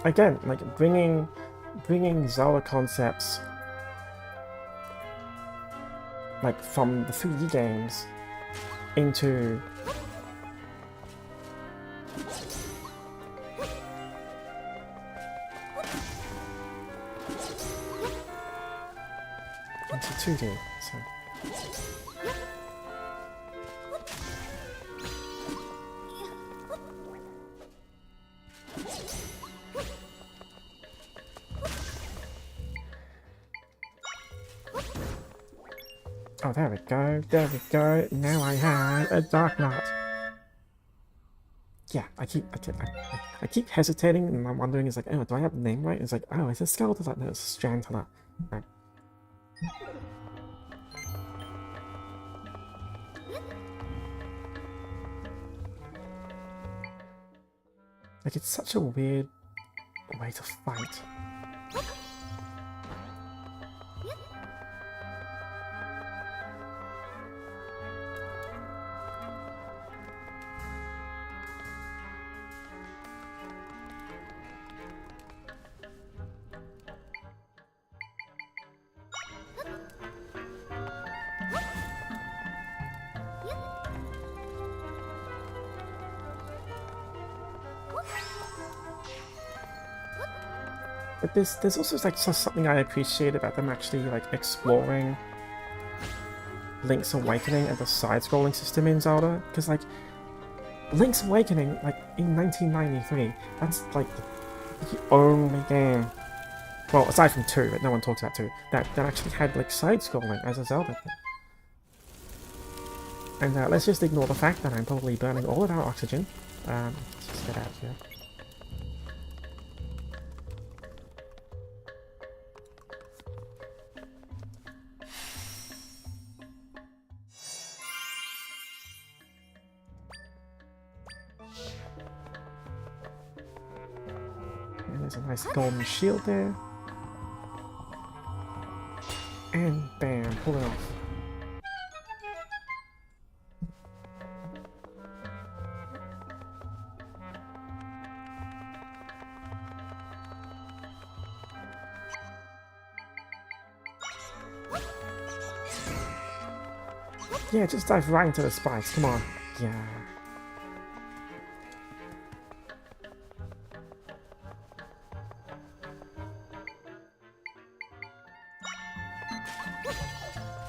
Again, like bringing Zelda concepts like from the 3D games into into 2D. So. Oh, there we go, there we go. Now I have a Dark Knot. Yeah, I keep hesitating, and I'm wondering, is like, oh, do I have the name right? It's like, oh, is it Skeleton? Like, no, it's Strantula. Right. Like, it's such a weird way to fight. But there's also like something I appreciate about them actually like exploring Link's Awakening and the side-scrolling system in Zelda, because like Link's Awakening, like in 1993, that's like the only game, well, aside from 2, that no one talks about 2, that actually had like side-scrolling as a Zelda thing. And let's just ignore the fact that I'm probably burning all of our oxygen. Let's just get out of here. There's a nice golden shield there. And bam, pull it off. Yeah, just dive right into the spikes, come on. Yeah.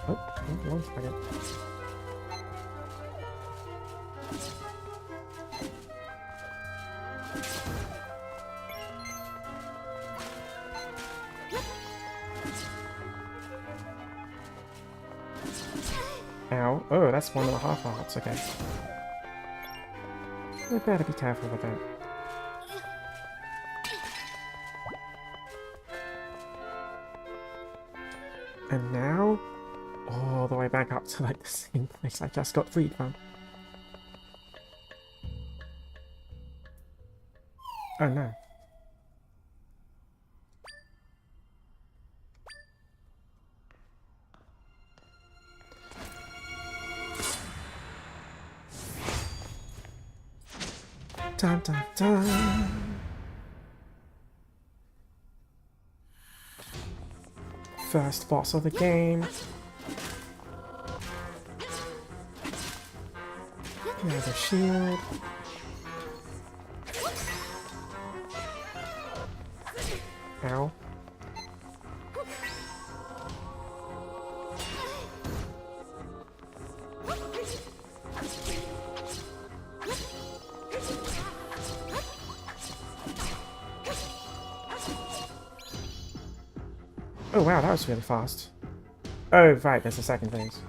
Oh, 1 second. Ow. Oh, that's 1.5 hearts, okay. I better be careful with that. And now, all the way back up to like the same place I just got freed from. Oh no. Dun dun dun. First boss of the game. Another shield. Ow. Oh wow, that was really fast. Oh right, there's a second phase.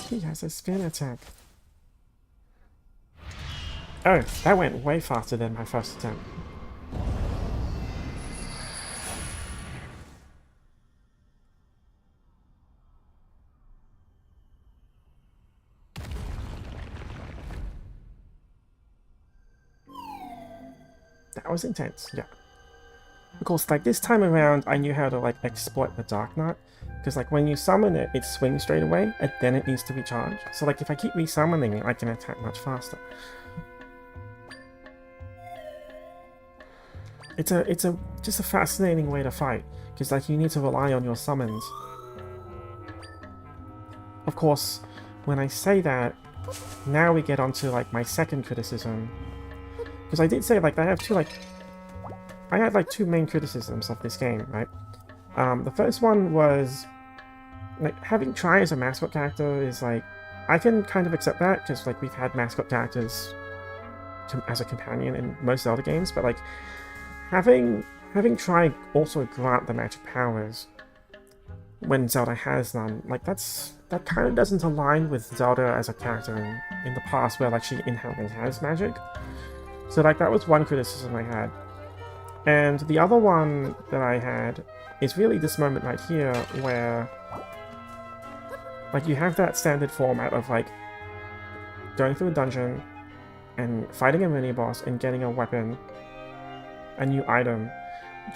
He has a spin attack. Oh, that went way faster than my first attempt. That was intense, yeah. Of course, like this time around, I knew how to like exploit the Dark Knight, because like when you summon it, it swings straight away, and then it needs to be charged. So like if I keep resummoning it, I can attack much faster. It's just a fascinating way to fight, because like you need to rely on your summons. Of course, when I say that, now we get onto like my second criticism, because I did say like I had like two main criticisms of this game, right? The first one was like having Tri as a mascot character is like I can kind of accept that because like we've had mascot characters as a companion in most Zelda games, but like having Tri also grant the magic powers when Zelda has none, like that kind of doesn't align with Zelda as a character in the past where like she inherently has magic. So like that was one criticism I had. And the other one that I had is really this moment right here where like you have that standard format of like going through a dungeon and fighting a mini-boss and getting a weapon, a new item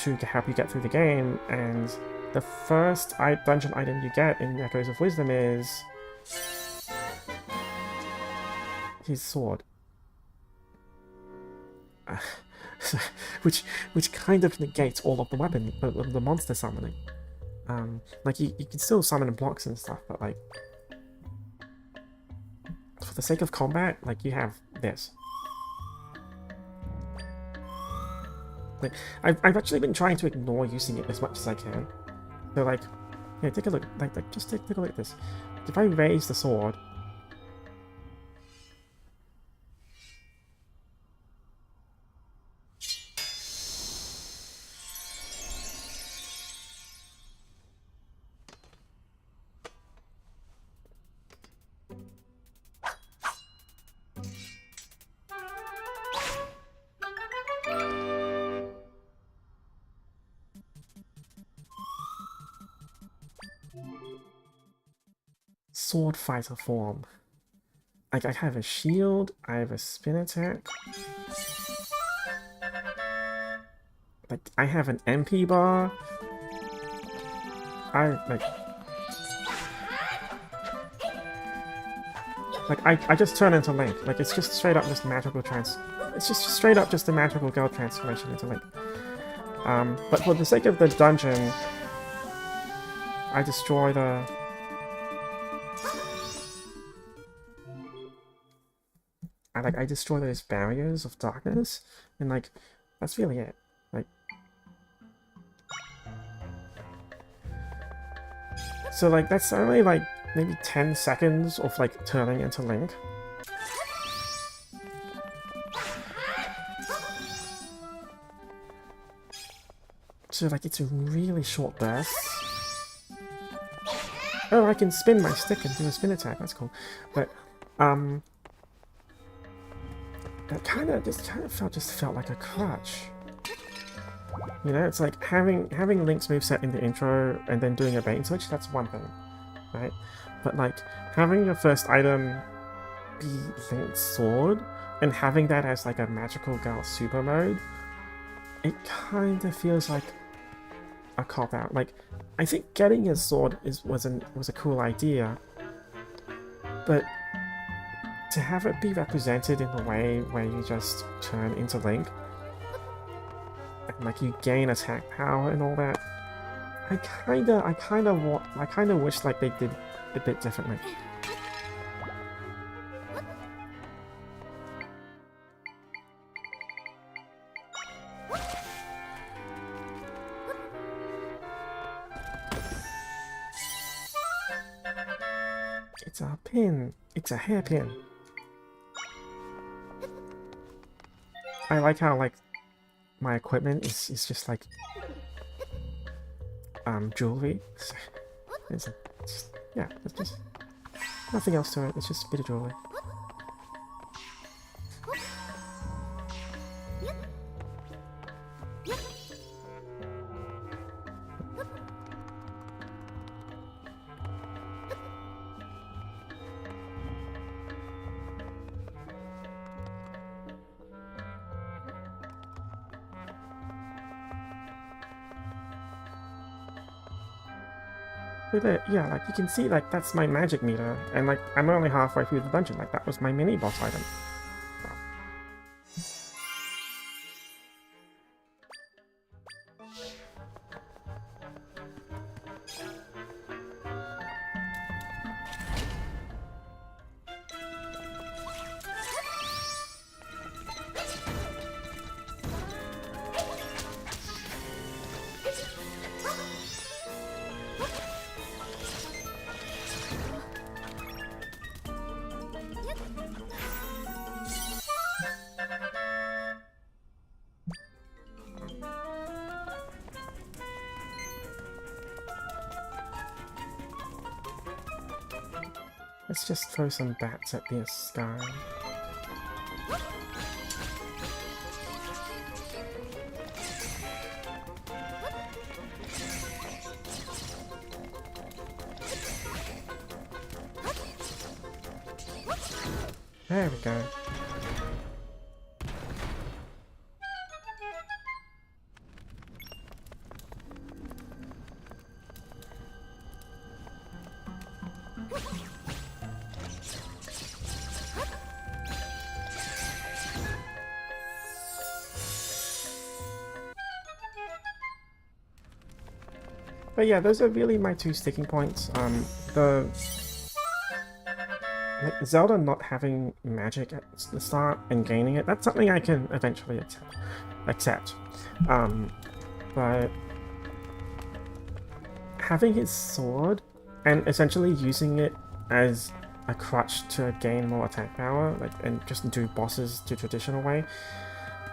to help you get through the game, and the first dungeon item you get in Echoes of Wisdom is his sword. which kind of negates all of the weapon, the monster summoning. Like you can still summon blocks and stuff, but like for the sake of combat, like you have this. Like I've actually been trying to ignore using it as much as I can. So like, yeah, take a look. Like just take a look at this. If I raise the sword. Sword fighter form. Like I have a shield, I have a spin attack. Like I have an MP bar. I just turn into Link. Like it's just straight up just magical it's just straight up just a magical girl transformation into Link. But for the sake of the dungeon, I destroy the I destroy those barriers of darkness, and like that's really it. Like so like that's only like maybe 10 seconds of like turning into Link. So like it's a really short burst. Oh, I can spin my stick and do a spin attack, that's cool. But that kind of felt like a crutch. You know, it's like having Link's moveset in the intro and then doing a bait and switch, that's one thing, right? But like having your first item be Link's sword and having that as like a magical girl super mode, it kind of feels like a cop out. Like I think getting his sword was a cool idea, but to have it be represented in a way where you just turn into Link and like you gain attack power and all that, I kinda wish like they did a bit differently. It's a pin. It's a hairpin. I like how like my equipment is just like jewelry. Yeah, it's just nothing else to it. It's just a bit of jewelry. But yeah, like you can see, like that's my magic meter, and like I'm only halfway through the dungeon. Like that was my mini boss item. Let's just throw some bats at the sky. There we go. But yeah, those are really my two sticking points. Like Zelda not having magic at the start and gaining it, that's something I can eventually accept. But having his sword and essentially using it as a crutch to gain more attack power, like, and just do bosses the traditional way,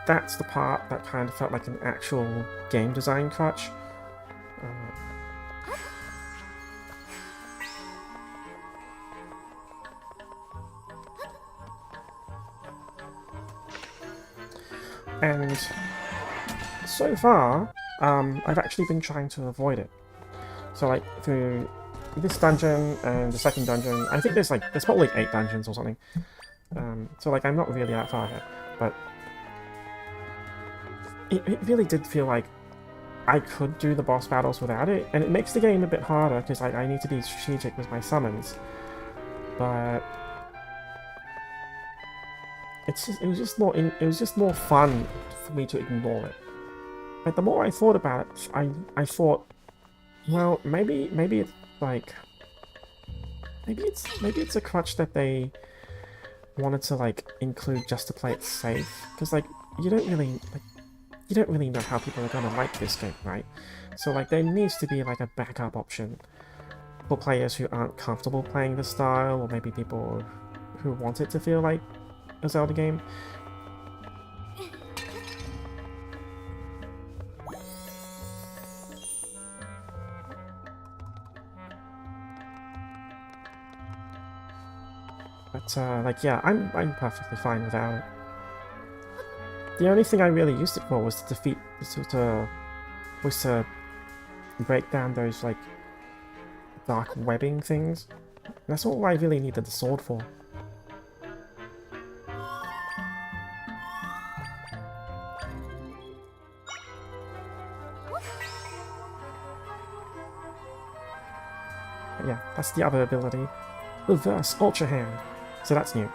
that's the part that kind of felt like an actual game design crutch. And so far, I've actually been trying to avoid it. So like through this dungeon and the second dungeon, I think there's probably 8 dungeons or something. So like I'm not really that far ahead, but it really did feel like I could do the boss battles without it, and it makes the game a bit harder because I need to be strategic with my summons. But it was just more fun for me to ignore it. But the more I thought about it, I thought, well, maybe it's like maybe it's a crutch that they wanted to like include just to play it safe, because like you don't really know how people are gonna like this game, right? So like there needs to be like a backup option for players who aren't comfortable playing the style, or maybe people who want it to feel like a Zelda game. But like yeah, I'm perfectly fine without it. The only thing I really used it for was to break down those like dark webbing things. And that's all I really needed the sword for. But yeah, that's the other ability. Reverse Ultra Hand. So that's new.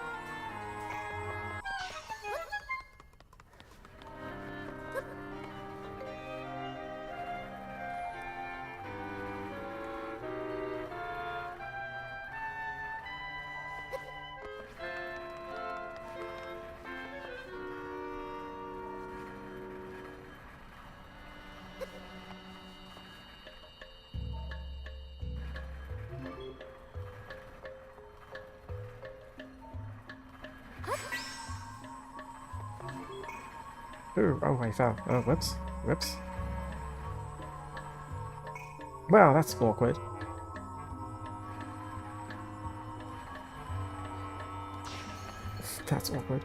Ooh, oh, I fell. Oh, whoops. Whoops. Well, that's awkward. That's awkward.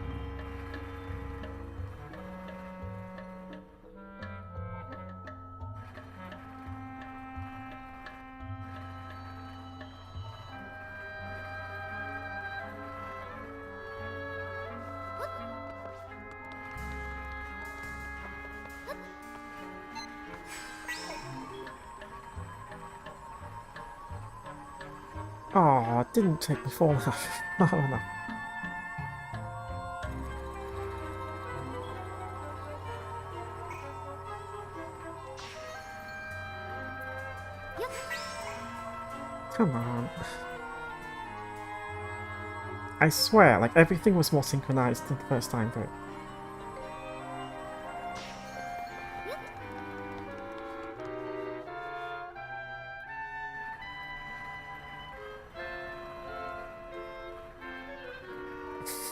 Oh, it didn't take me far enough. Oh no. Come on. I swear, like everything was more synchronized than the first time through.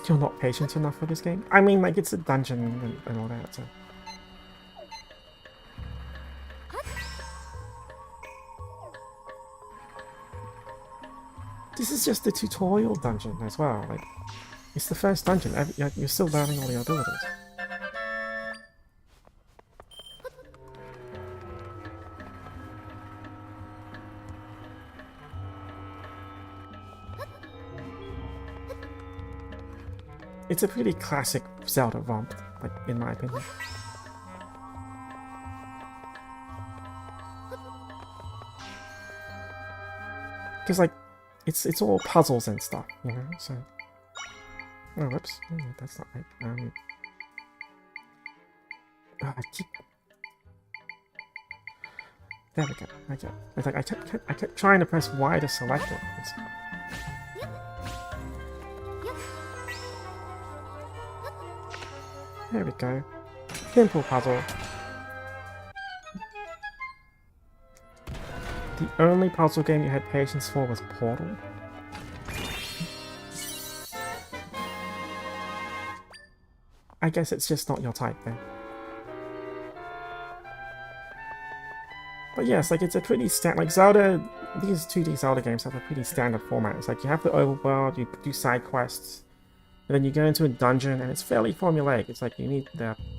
You're not patient enough for this game? I mean, like, it's a dungeon and all that, so... This is just the tutorial dungeon as well, like... It's the first dungeon, you're still learning all the abilities. It's a pretty classic Zelda romp, like, in my opinion. Because, like, it's all puzzles and stuff, you know, so... Oh, whoops. Oh, that's not right. Oh, I keep... There we go. Okay. It's like, I kept trying to press Y to select it. There we go. Simple puzzle. The only puzzle game you had patience for was Portal. I guess it's just not your type then. But yes, like it's a pretty like Zelda, these 2D Zelda games have a pretty standard format. It's like you have the overworld, you do side quests, and then you go into a dungeon and it's fairly formulaic. It's like you need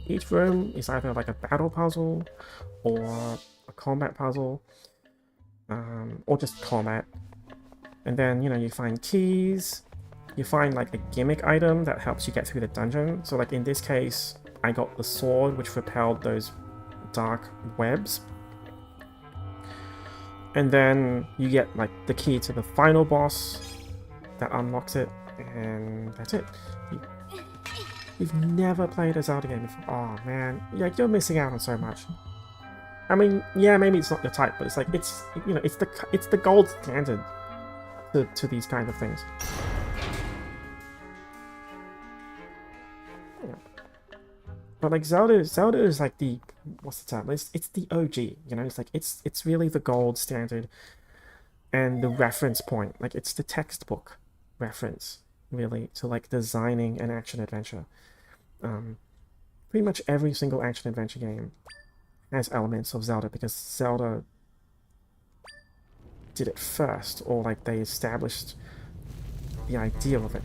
each room is either like a battle puzzle or a combat puzzle, or just combat. And then, you know, you find keys, you find like a gimmick item that helps you get through the dungeon. So like in this case, I got the sword which repelled those dark webs. And then you get like the key to the final boss that unlocks it, and that's it. You've never played a Zelda game before. Oh man, yeah, you're missing out on so much. I mean, yeah, maybe it's not your type, but it's like it's the gold standard to these kind of things. Yeah. But like Zelda is like the what's the term? It's the OG, you know. It's like it's really the gold standard and the reference point. Like it's the textbook reference really to like designing an action adventure. Pretty much every single action adventure game has elements of Zelda because Zelda did it first, or like they established the idea of it.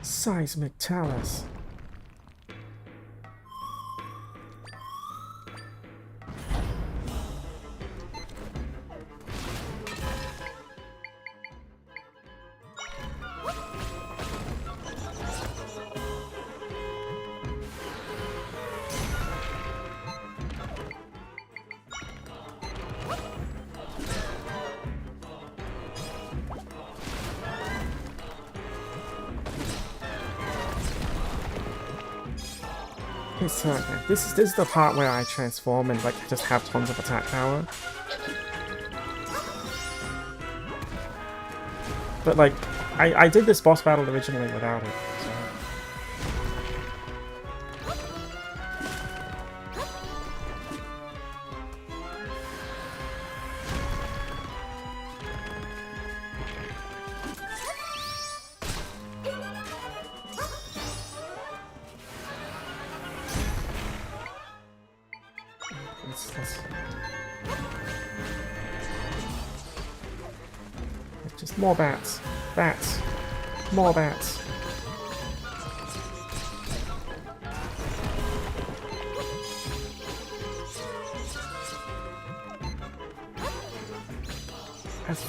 Seismic Talus. This is the part where I transform and like just have tons of attack power. But like, I did this boss battle originally without it. So. Just more bats. Bats. More bats.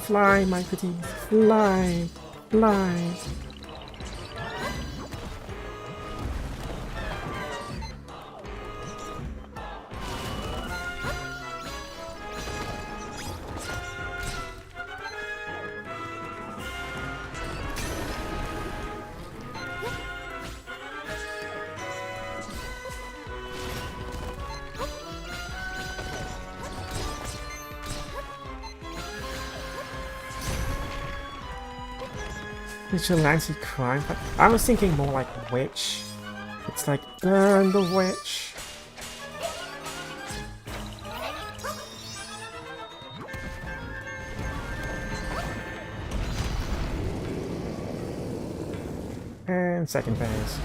Fly, my pretty. Fly. Fly. Vigilante crime. I was thinking more like witch. It's like burn the witch. And second phase.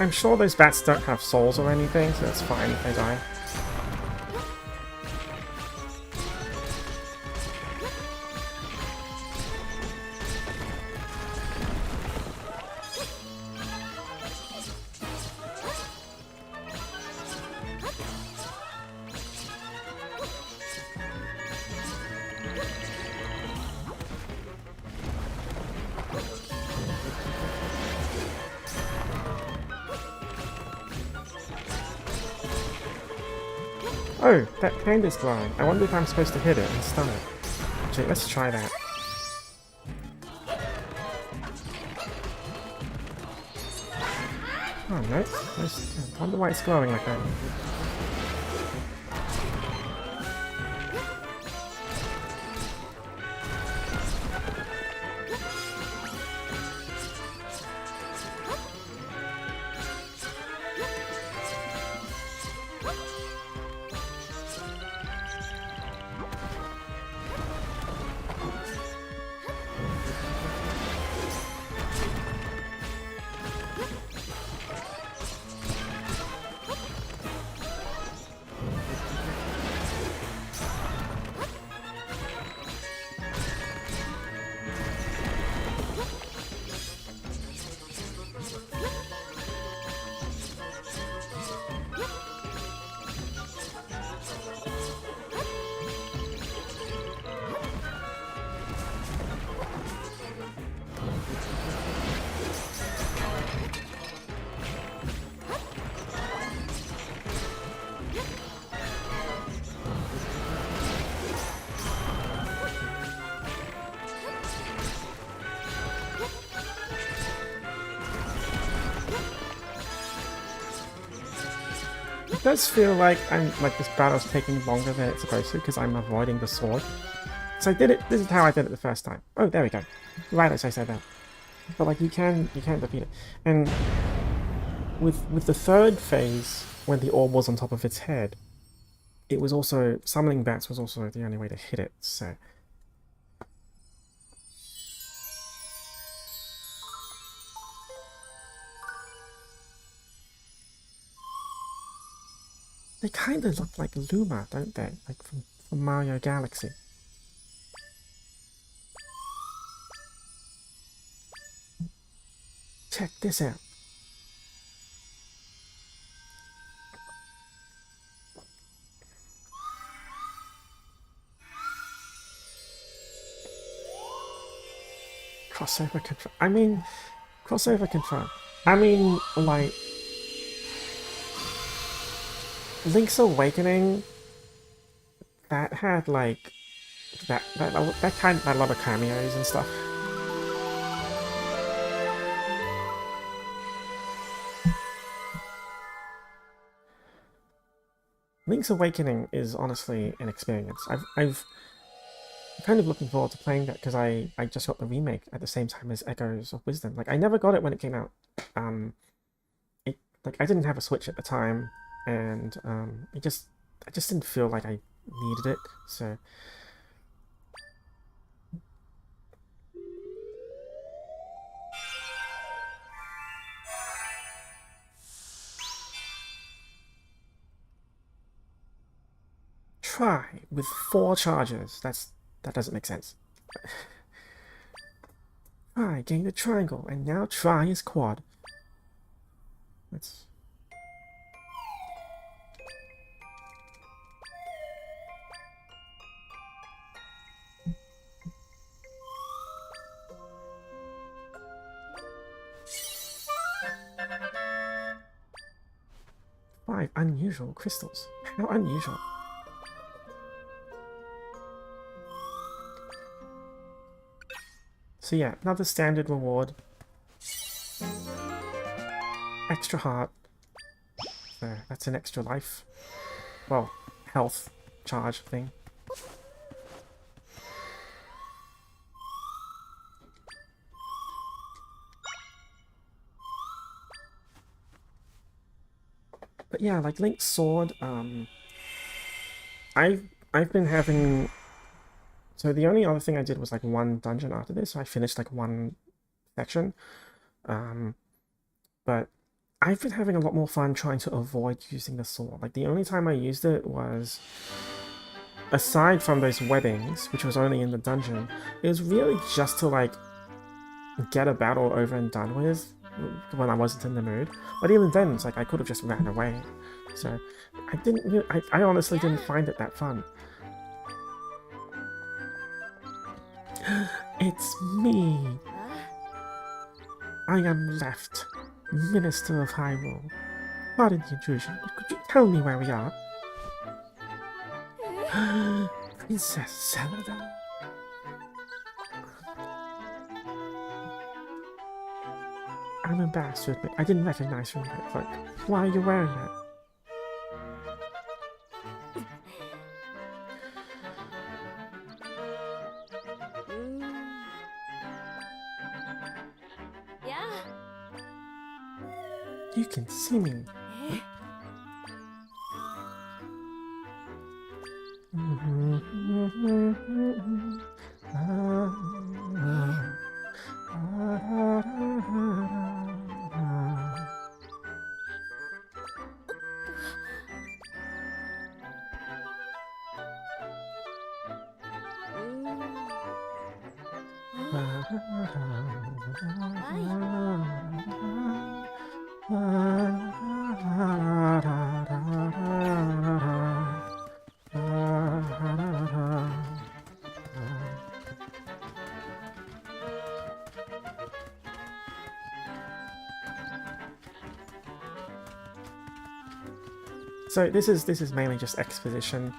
I'm sure those bats don't have souls or anything, so that's fine if they die. Oh, that hand is glowing. I wonder if I'm supposed to hit it and stun it. Actually, let's try that. Oh, no. I wonder why it's glowing like that. It does feel like this battle's taking longer than it's supposed to because I'm avoiding the sword. So I did it. This is how I did it the first time. Oh, there we go. Right as I said that. But like you can defeat it. And with the third phase, when the orb was on top of its head, it was also summoning bats was also the only way to hit it. So. They kind of look like Luma, don't they? Like from Mario Galaxy. Check this out. Crossover confirmed. I mean, crossover confirmed. I mean, like... Link's Awakening, that had like that had a lot of cameos and stuff. Link's Awakening is honestly an experience. I've kind of looking forward to playing that because I just got the remake at the same time as Echoes of Wisdom. Like I never got it when it came out. Like I didn't have a Switch at the time, and I just didn't feel like I needed it. So try with 4 charges. That doesn't make sense. Try gain the triangle, and now try is quad. Let's. Five unusual crystals. How unusual. So yeah, another standard reward. Extra heart. So that's an extra life. Well, health charge thing. But yeah, like Link's sword, I've been having. So the only other thing I did was like 1 dungeon after this. So I finished like 1 section. But I've been having a lot more fun trying to avoid using the sword. Like the only time I used it was, aside from those webbings, which was only in the dungeon, it was really just to like get a battle over and done with when I wasn't in the mood. But even then, it's like I could have just ran away. So I didn't really, I honestly didn't find it that fun. It's me. I am left, Minister of Hyrule. Pardon the intrusion, but could you tell me where we are? Princess Zelda. I'm embarrassed to admit I didn't recognize you in that cloak. Why are you wearing that? You can see me. So this is mainly just exposition.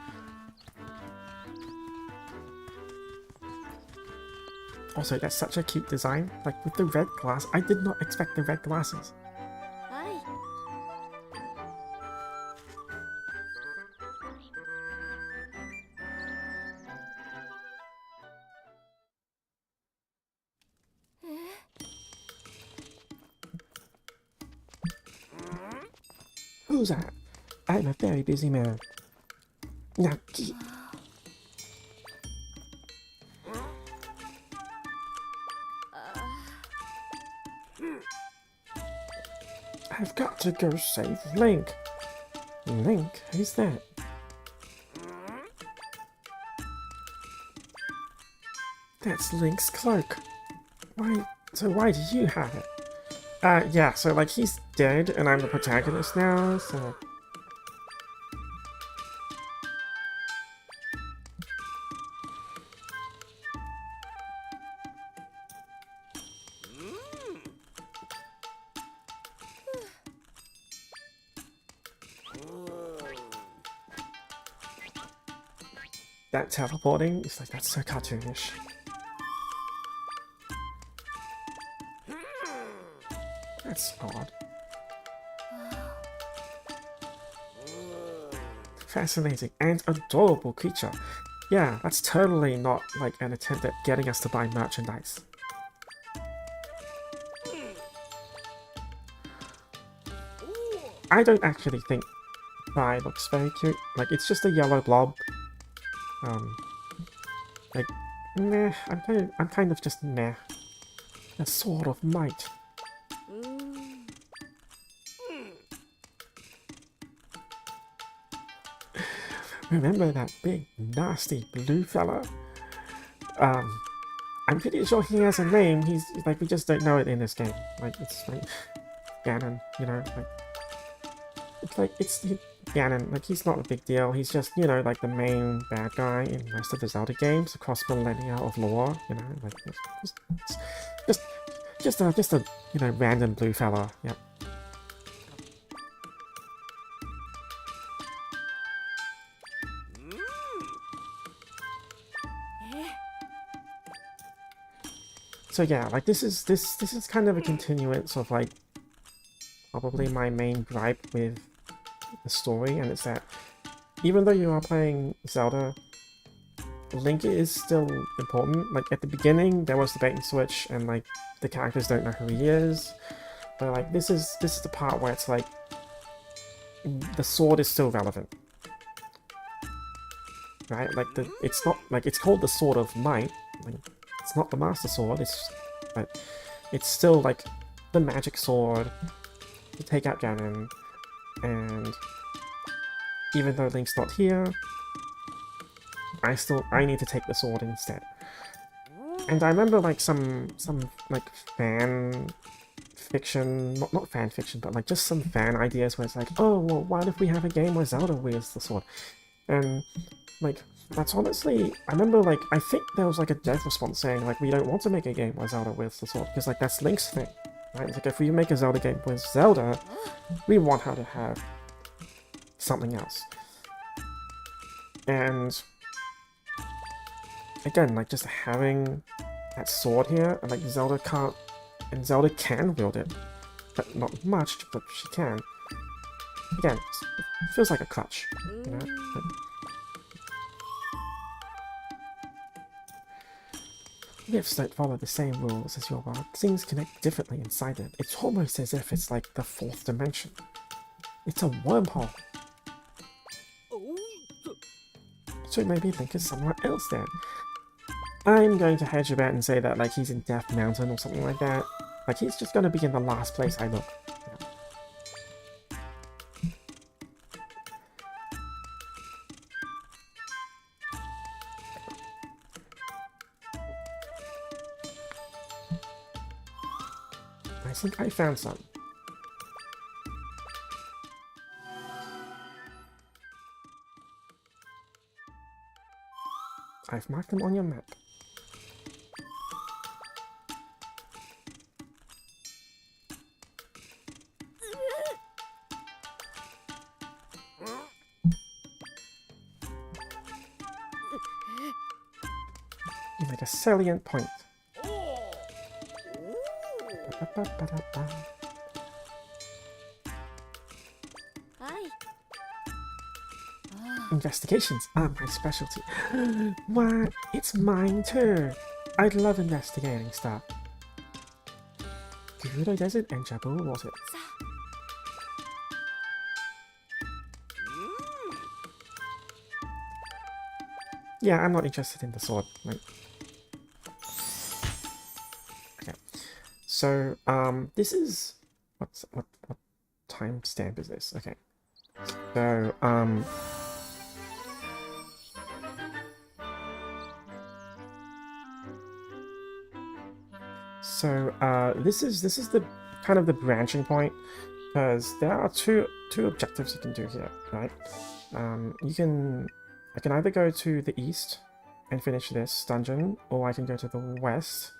Also, that's such a cute design. Like with the red glass, I did not expect the red glasses. Who's that? I'm a very busy man. Now keep. I've got to go save Link. Link? Who's that? That's Link's cloak. Why? So why do you have it? Yeah, so like he's dead and I'm the protagonist now, so... That teleporting is like, that's so cartoonish. That's odd. fascinating, and adorable creature. Yeah, that's totally not like an attempt at getting us to buy merchandise. I don't actually think Fry looks very cute. Like, it's just a yellow blob. Like, meh. I'm kind of just meh. A sword of might. Remember that big, nasty blue fella? I'm pretty sure he has a name. He's like, we just don't know it in this game. Like, it's like Ganon, you know? Like, it's like, Ganon. Like, he's not a big deal. He's just, you know, like the main bad guy in most of the Zelda games across millennia of lore. You know, like just a you know, random blue fella. Yep. So yeah, like this is kind of a continuance of like probably my main gripe with the story, and it's that even though you are playing Zelda, Link is still important. Like at the beginning there was the bait and switch and like the characters don't know who he is. But like this is the part where it's like the sword is still relevant. Right? Like it's not like it's called the Sword of Might. Like, it's not the Master Sword, but it's still like the magic sword to take out Ganon, and even though Link's not here, I need to take the sword instead. And I remember like some like fan fiction, not fan fiction, but like just some fan ideas where it's like, oh well, what if we have a game where Zelda wields the sword? And like, that's honestly, I remember like, I think there was like a dev response saying like, we don't want to make a game where Zelda wields the sword, because like that's Link's thing, right? Like if we make a Zelda game with Zelda, we want her to have something else. And again, like just having that sword here, and like Zelda can wield it, but not much, but she can. Again, it feels like a crutch, you know? Like, Rifts don't follow the same rules as your world. Things connect differently inside it. It's almost as if it's like the fourth dimension. It's a wormhole. So maybe Link is somewhere else then. I'm going to hedge a bet and say that like he's in Death Mountain or something like that. Like he's just going to be in the last place I look. I think I found some. I've marked them on your map. You made a salient point. Hi. Investigations are my specialty. Why, it's mine too. I love investigating stuff. Gerudo Desert and Jabu Water. Yeah, I'm not interested in the sword. Like, okay. So, this is what timestamp is this? Okay. So, this is the kind of the branching point, because there are two objectives you can do here, right? I can either go to the east and finish this dungeon, or I can go to the west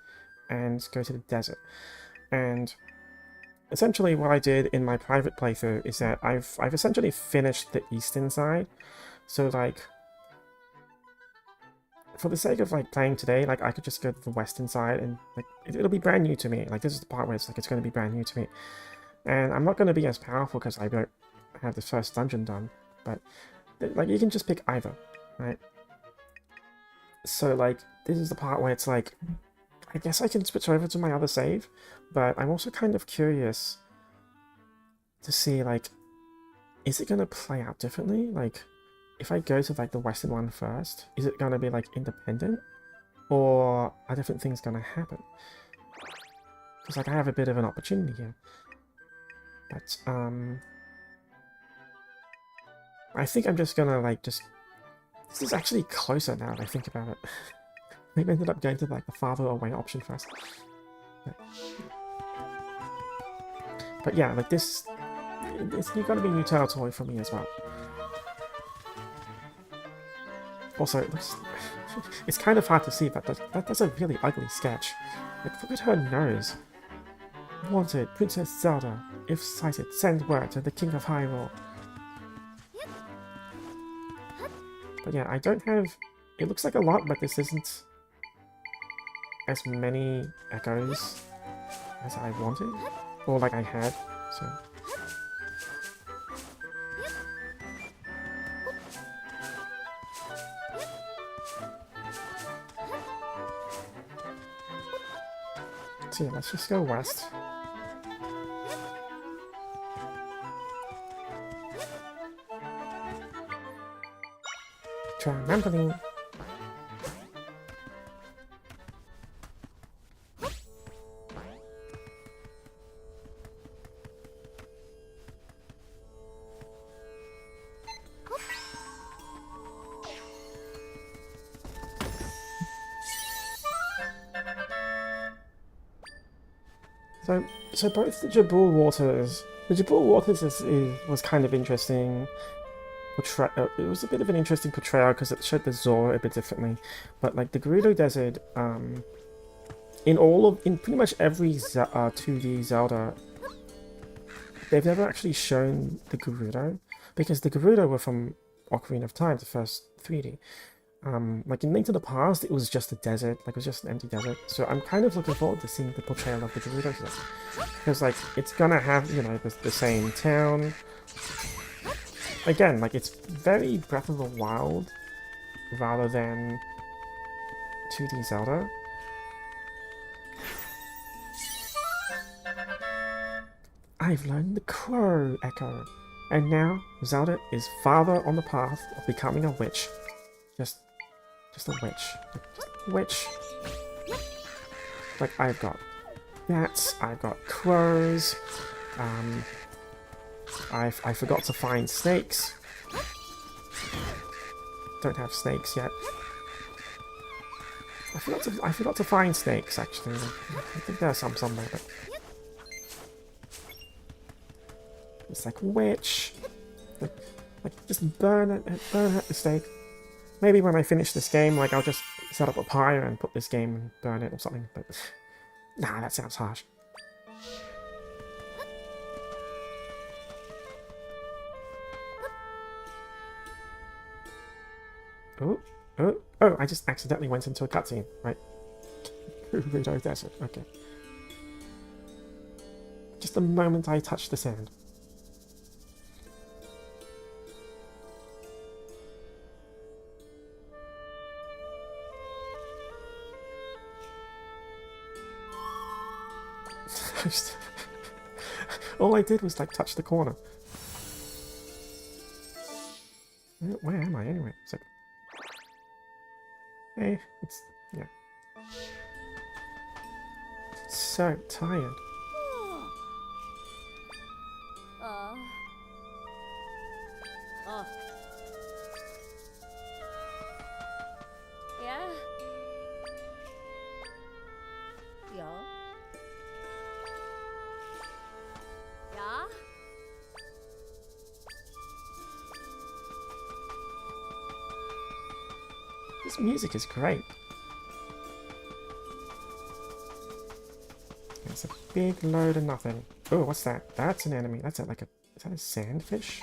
and go to the desert. And essentially what I did in my private playthrough is that I've essentially finished the eastern side. So like, for the sake of like playing today, like I could just go to the western side and like it'll be brand new to me. Like this is the part where it's like it's going to be brand new to me. And I'm not going to be as powerful because I don't have the first dungeon done, but like you can just pick either, right? So like this is the part where it's like, I guess I can switch over to my other save, but I'm also kind of curious to see like, is it gonna play out differently? Like, if I go to like the Western one first, is it gonna be like independent, or are different things gonna happen? Because like I have a bit of an opportunity here, but I think I'm just gonna like just. This is actually closer now that I think about it. Maybe I ended up going to like the farther away option first. But yeah, like this, it's gonna be new territory for me as well. Also, it looks, it's kind of hard to see, but that's a really ugly sketch. Like, look at her nose. Wanted, Princess Zelda. If sighted, send word to the King of Hyrule. But yeah, I don't have... It looks like a lot, but this isn't as many echoes as I wanted. Or like I had, so... So yeah, let's just go west. Trampoline. So both the Jabul Waters... The Jabul Waters was kind of interesting. It was a bit of an interesting portrayal because it showed the Zora a bit differently. But like the Gerudo Desert, in pretty much every 2D Zelda, they've never actually shown the Gerudo, because the Gerudo were from Ocarina of Time, the first 3D. Like in Link to the Past, it was just a desert, like it was just an empty desert. So I'm kind of looking forward to seeing the portrayal of the Gerudo here, because like it's gonna have, you know, the same town. Again, like it's very Breath of the Wild rather than 2D Zelda. I've learned the Crow Echo, and now Zelda is farther on the path of becoming a witch. Just a witch. Just a witch. Like, I've got bats, I've got crows, I forgot to find snakes. Don't have snakes yet. I forgot to find snakes, actually. I think there are some somewhere, but... It's like, witch! Like just burn at the stake. Maybe when I finish this game, like, I'll just set up a pyre and put this game and burn it or something, but... Nah, that sounds harsh. Oh, I just accidentally went into a cutscene, right? Gerudo Desert, okay. Just the moment I touched the sand. All I did was like touch the corner. Where am I anyway? It's like, hey, it's yeah. So tired. Yeah. Yeah. Yeah. This music is great. It's a big load of nothing. Oh, what's that? That's an enemy. That's like a... Is that a sandfish?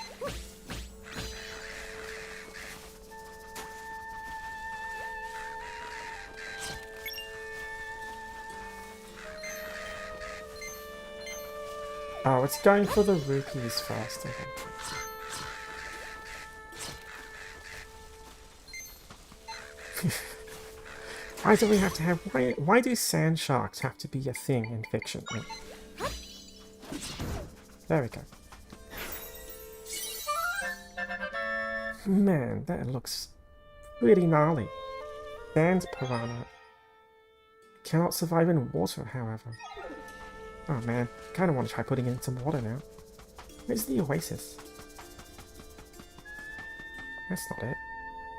Oh, it's going for the rupees first, I think. Why do we have to have... Why do sand sharks have to be a thing in fiction? There we go. Man, that looks pretty gnarly. Sand piranha. Cannot survive in water, however. Oh man, kinda want to try putting it in some water now. Where's the oasis? That's not it.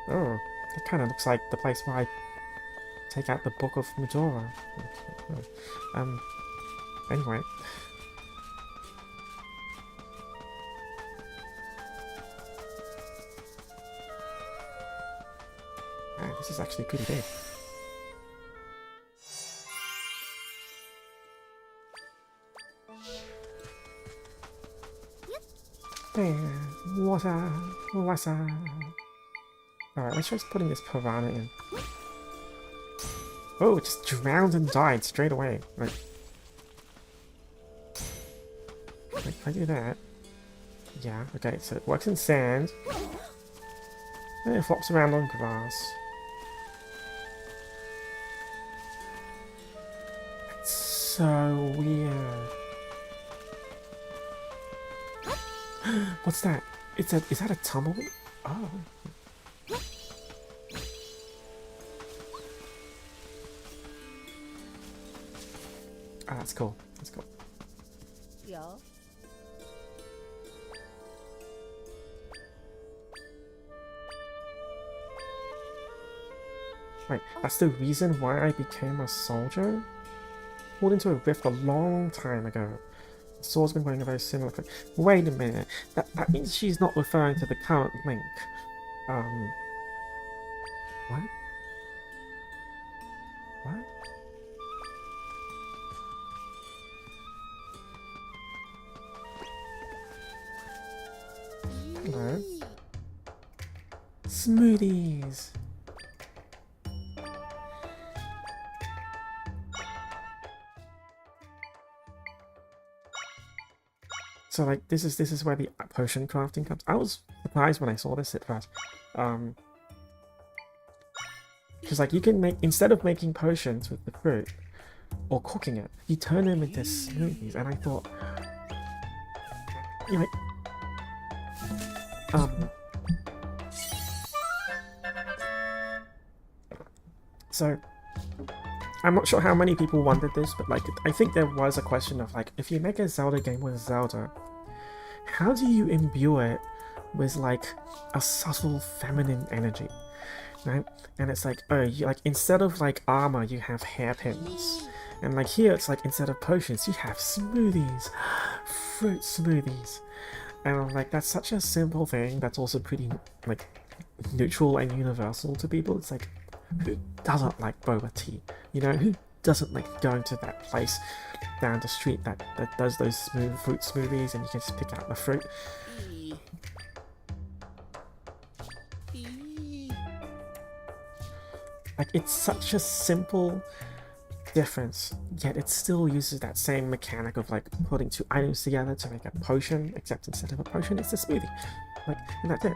Oh, it kinda looks like the place where I take out the Book of Majora. Anyway. Man, this is actually pretty big. And water. Alright, let's try putting this piranha in. Oh, it just drowned and died straight away. Right. If I do that. Yeah, okay, so it works in sand. And it flops around on grass. That's so weird. What's that? Is that a tumbleweed? Oh. Ah, that's cool. That's cool. Yeah. Wait, that's the reason why I became a soldier? Pulled into a rift a long time ago. The sword's been wearing a very similar thing. Wait a minute. That means she's not referring to the current link. What? What? Hello. Smoothies. So like this is where the potion crafting comes. I was surprised when I saw this at first. Because like you can make, instead of making potions with the fruit or cooking it, you turn them into smoothies, and I thought, you know, so I'm not sure how many people wondered this, but like I think there was a question of like, if you make a Zelda game with Zelda, how do you imbue it with like a subtle feminine energy, right? And it's like, oh, you, like instead of like armor, you have hairpins, and like here it's like instead of potions, you have smoothies, fruit smoothies, and I'm like, that's such a simple thing that's also pretty like neutral and universal to people. It's like, who doesn't like boba tea? You know, who doesn't like going to that place down the street that does those smooth fruit smoothies and you can just pick out the fruit? Like, it's such a simple difference, yet it still uses that same mechanic of like putting two items together to make a potion, except instead of a potion, it's a smoothie. Like, and that's it.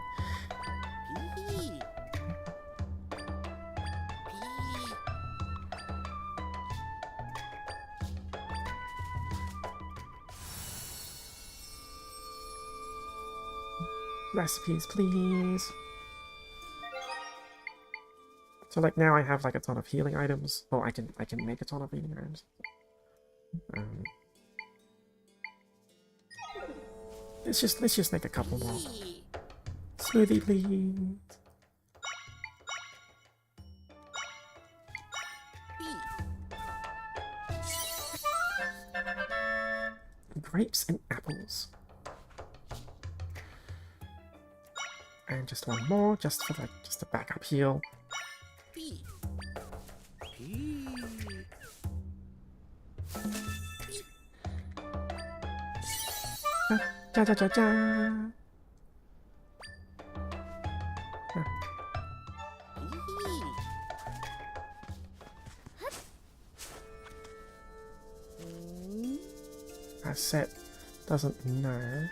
Recipes, please. So like now I have like a ton of healing items. Well, I can make a ton of healing items. Let's just make a couple more. Smoothie, please. Grapes and apples. And just one more, just for like just a backup heal. Ja ja ja ja. That set doesn't know.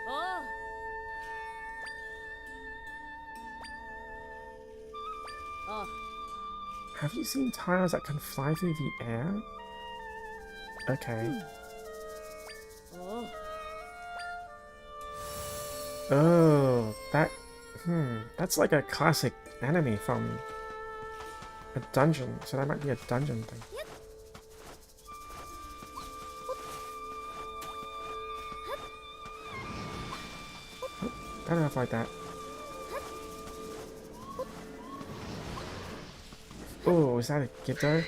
Oh. Have you seen tiles that can fly through the air? Okay. Oh. Oh, that's like a classic enemy from a dungeon, so that might be a dungeon thing. Oh, better avoid that. Oh, is that a Gerudo?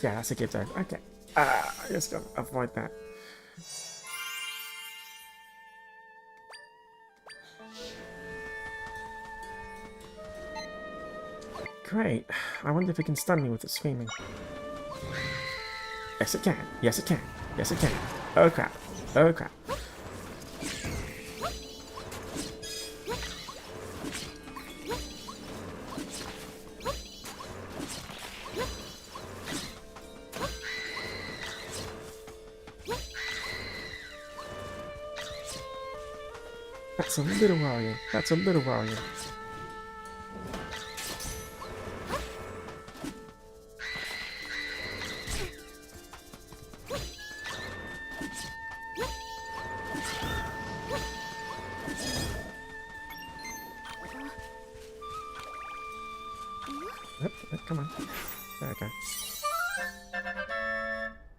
Yeah, that's a Gerudo. Okay. I just gotta avoid that. Great. I wonder if it can stun me with its screaming. Yes, it can. Yes, it can. Yes, it can. Oh, crap. Oh, crap. That's a little worrying. That's a little worrying. Come on. There we go.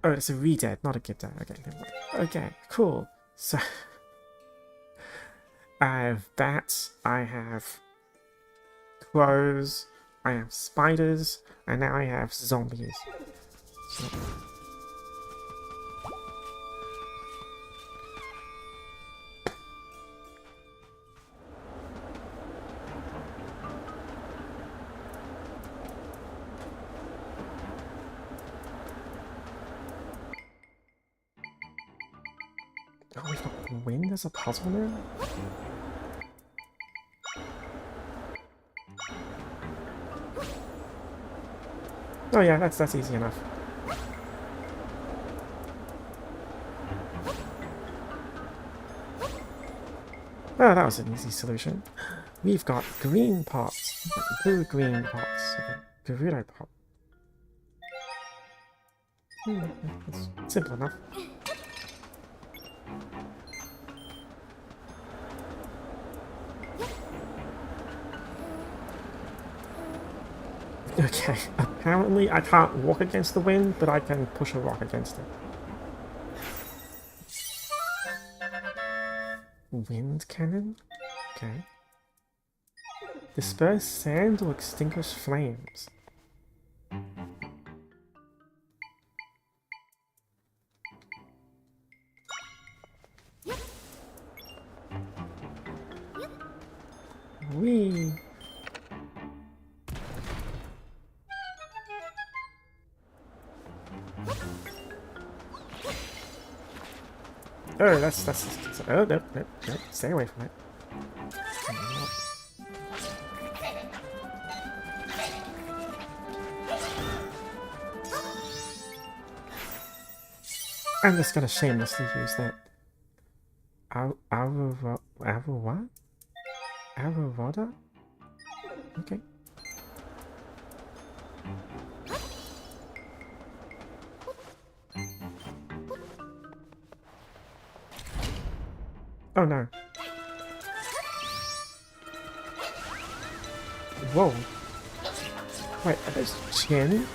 Oh, it's a re-dead, not a Gerudo. Okay, never mind. Okay, cool. So, I have bats, I have crows, I have spiders, and now I have zombies. So, oh, we've got wind as a puzzle now? Oh yeah, that's easy enough. Oh, that was an easy solution. We've got green pots. Blue-green pots. Okay, Gerudo pot. That's simple enough. Okay, apparently I can't walk against the wind, but I can push a rock against it. Wind cannon? Okay. Disperse sand or extinguish flames. Whee! Oh, that's oh, no, stay away from it. I'm just gonna shamelessly use that. What? Aurora? Okay. Oh no. Whoa. Wait, are those chin?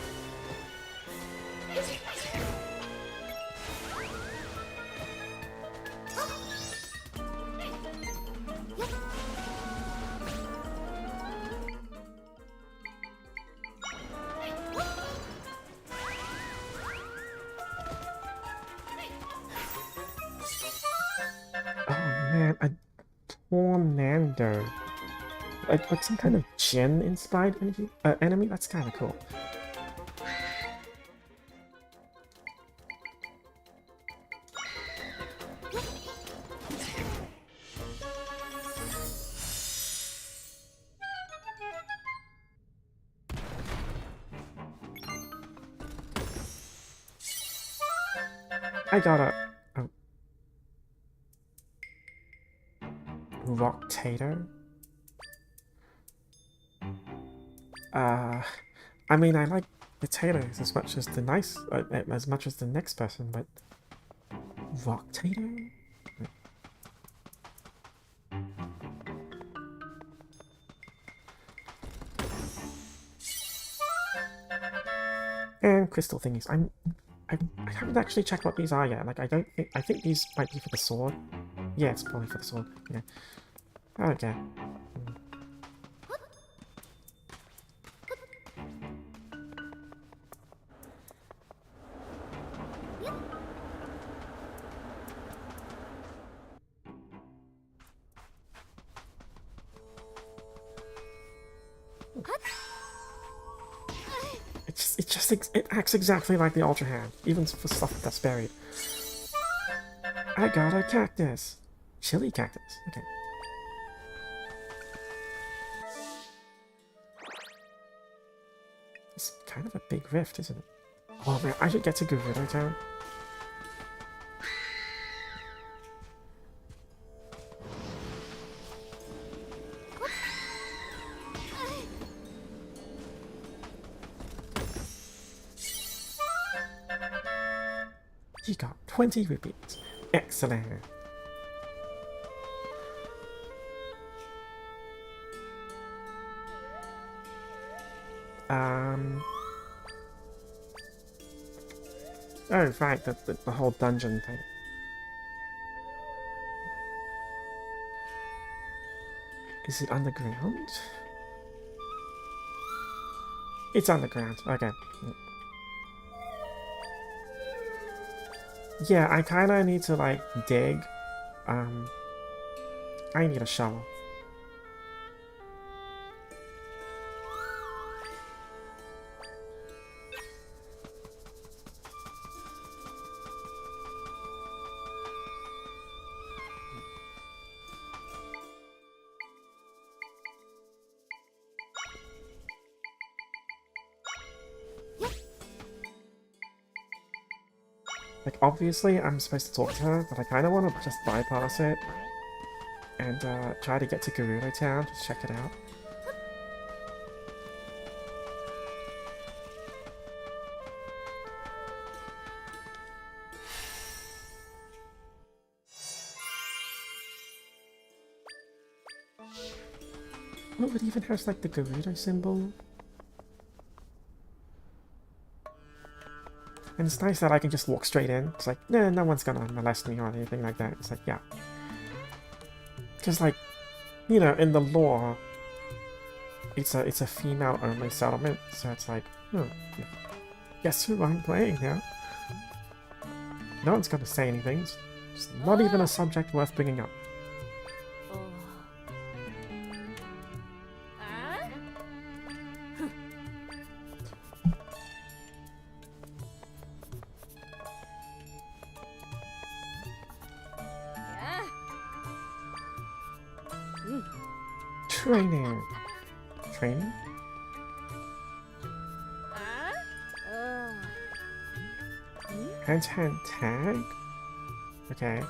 A tornado. Like some kind of Jin-inspired enemy? That's kind of cool. I got a rock tater. I mean, I like potatoes as much as the next person, but rock tato? And crystal thingies. I haven't actually checked what these are yet. Like, I think these might be for the sword. Yeah, it's probably for the sword. Yeah. Okay. It acts exactly like the Ultra Hand, even for stuff that's buried. I got a cactus. Chili cactus. Okay. It's kind of a big rift, isn't it? Oh man, I should get to Gerudo Town. You got 20 rupees. Excellent. Oh, right, the whole dungeon thing. Is it underground? It's underground, okay. Yeah, I kinda need to, like, dig. I need a shovel. Like, obviously, I'm supposed to talk to her, but I kind of want to just bypass it and try to get to Gerudo Town, just check it out. Oh, it even has, like, the Gerudo symbol. And it's nice that I can just walk straight in. It's like, nah, no one's gonna molest me or anything like that. It's like, yeah. Because, like, you know, in the lore, it's a female-only settlement, so it's like, guess who I'm playing now? No one's gonna say anything. It's not even a subject worth bringing up. Training. Training? Hand-to-hand tag? Okay.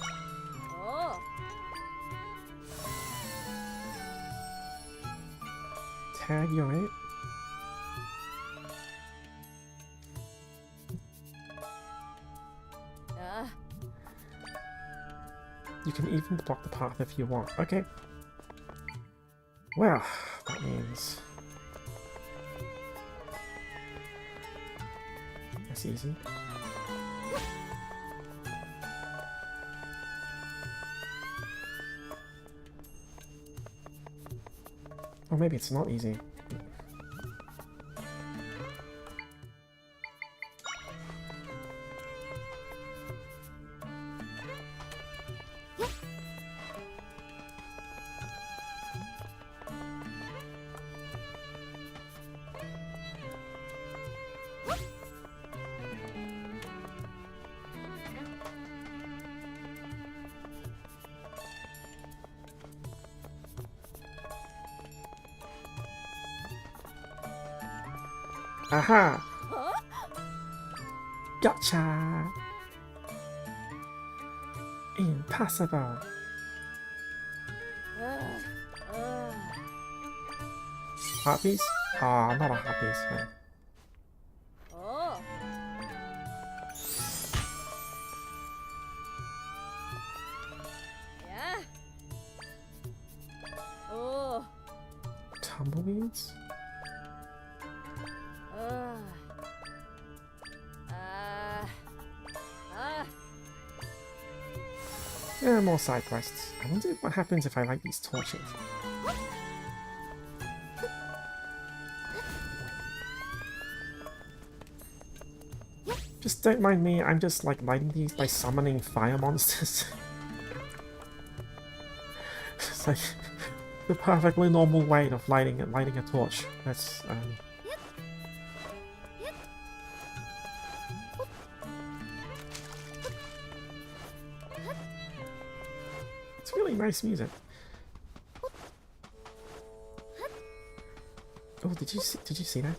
Tag, you right? You can even block the path if you want. Okay. Well, that means... that's easy. Or maybe it's not easy. Aha! Gotcha! Impossible! Heart piece? Ah, not a heart piece, man. tumbleweeds? Yeah, more side quests. I wonder what happens if I light these torches. Just don't mind me, I'm just like lighting these by summoning fire monsters. It's like the perfectly normal way of lighting a torch. That's it's really nice music. Oh, did you see that?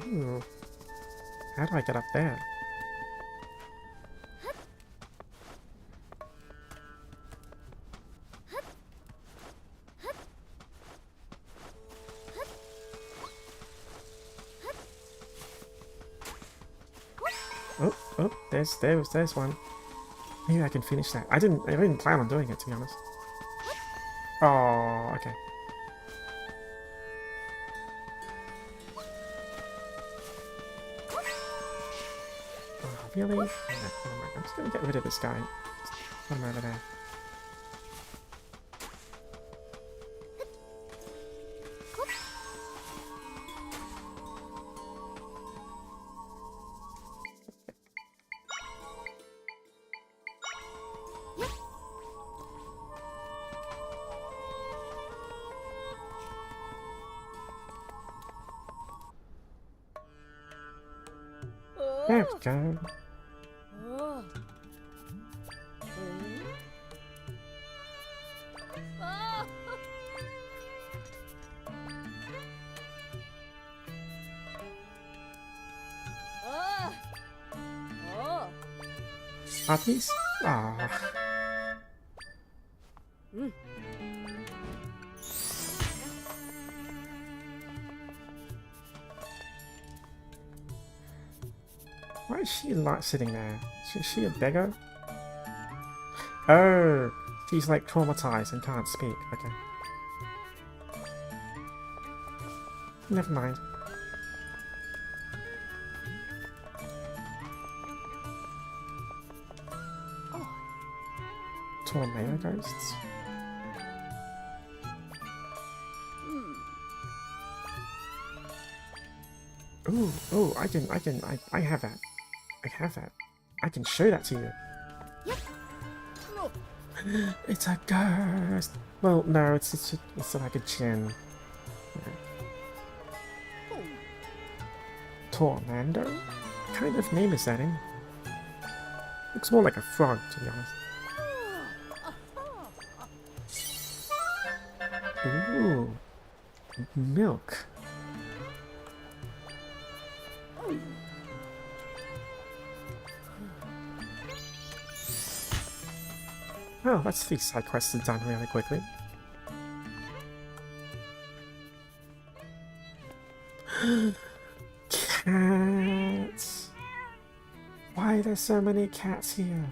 Ooh. How do I get up there? Oh, there's one. Maybe I can finish that. I didn't plan on doing it, to be honest. Oh, okay. Oh, really? No, I'm just gonna get rid of this guy. Just put him over there. There we go. Puppies? Ah. Why is she not sitting there? Is she a beggar? Oh, she's like traumatized and can't speak. Okay. Never mind. Tornado ghosts? Ooh, I have that. I have that. I can show that to you. It's a ghost! Well, no, it's like a gin. Yeah. Tornado? What kind of name is that in? Looks more like a frog, to be honest. Ooh, milk. Oh, that's these side quests are done really quickly. Cats! Why are there so many cats here?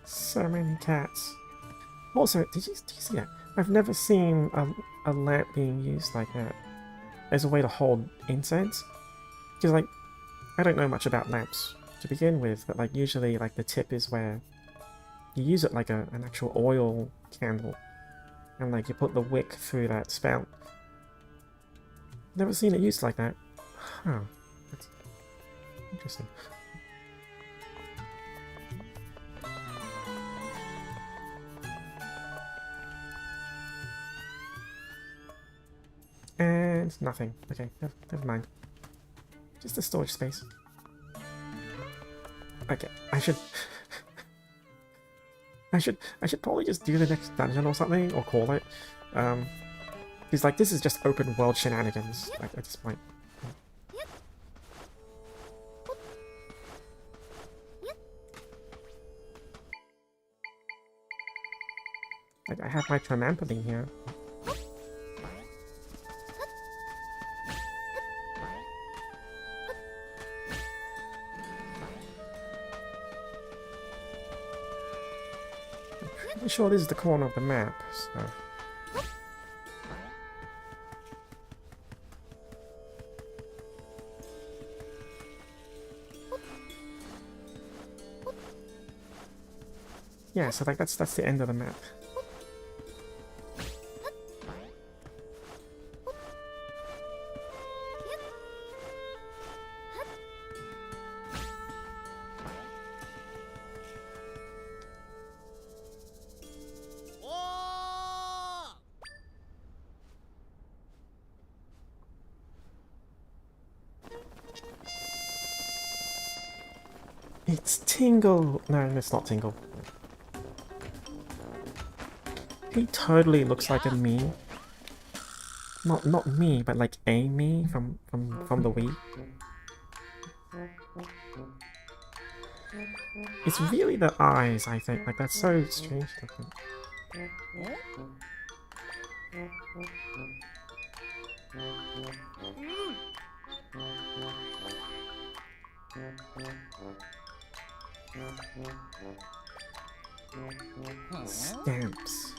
So many cats. Also, did you see that? I've never seen a lamp being used like that as a way to hold incense. Because, like, I don't know much about lamps to begin with, but, like, usually, like, the tip is where you use it like an actual oil candle. And, like, you put the wick through that spout. Never seen it used like that. Huh. That's interesting. And nothing. Okay, never mind. Just a storage space. Okay, I should probably just do the next dungeon or something, or call it. Because like this is just open world shenanigans, like at this point. Like, I have my trampoline here. I'm pretty sure this is the corner of the map, so... Yeah, so like that's the end of the map. It's Tingle! No, it's not Tingle. He totally looks like a me. Not me, but like a me from the Wii. It's really the eyes, I think. Like, that's so strange looking. Stamps.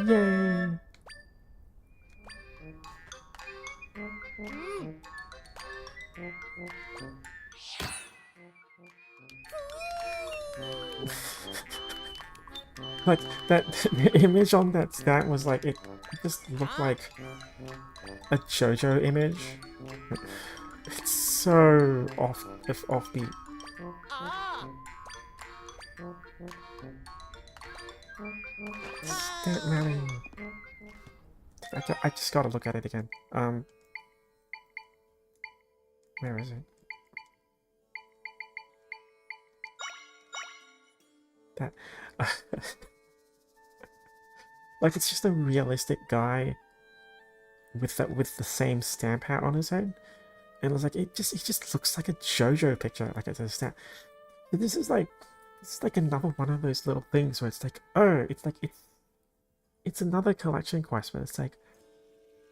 Yay! Like, that the image on that stat was like, it just looked like a JoJo image. It's so offbeat. Stat rally. I just gotta look at it again. Where is it? That... like, it's just a realistic guy with the same stamp hat on his head. And it's like, it just looks like a JoJo picture, like it's a stamp. But this is like another one of those little things where it's like, oh, it's another collection quest, but it's like,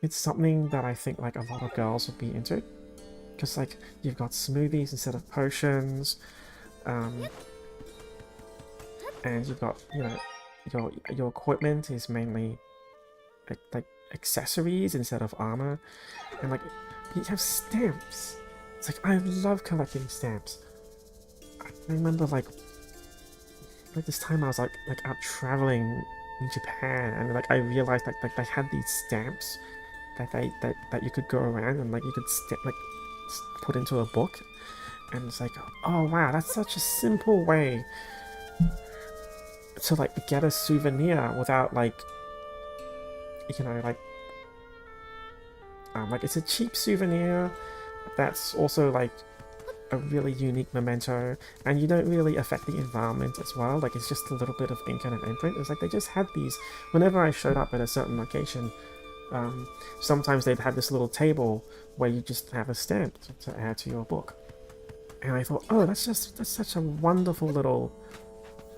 it's something that I think like a lot of girls would be into. Because like, you've got smoothies instead of potions, and you've got, you know, your equipment is mainly like accessories instead of armor, and like, you have stamps. It's like, I love collecting stamps. I remember like this time I was like out traveling in Japan, and like I realized like they had these stamps that you could go around and like you could put into a book, and it's like, oh wow, that's such a simple way to like get a souvenir without like, you know, like it's a cheap souvenir that's also like a really unique memento, and you don't really affect the environment as well. Like, it's just a little bit of ink and an imprint. It's like they just had these whenever I showed up at a certain location. Sometimes they'd have this little table where you just have a stamp to add to your book, and I thought, oh, that's such a wonderful little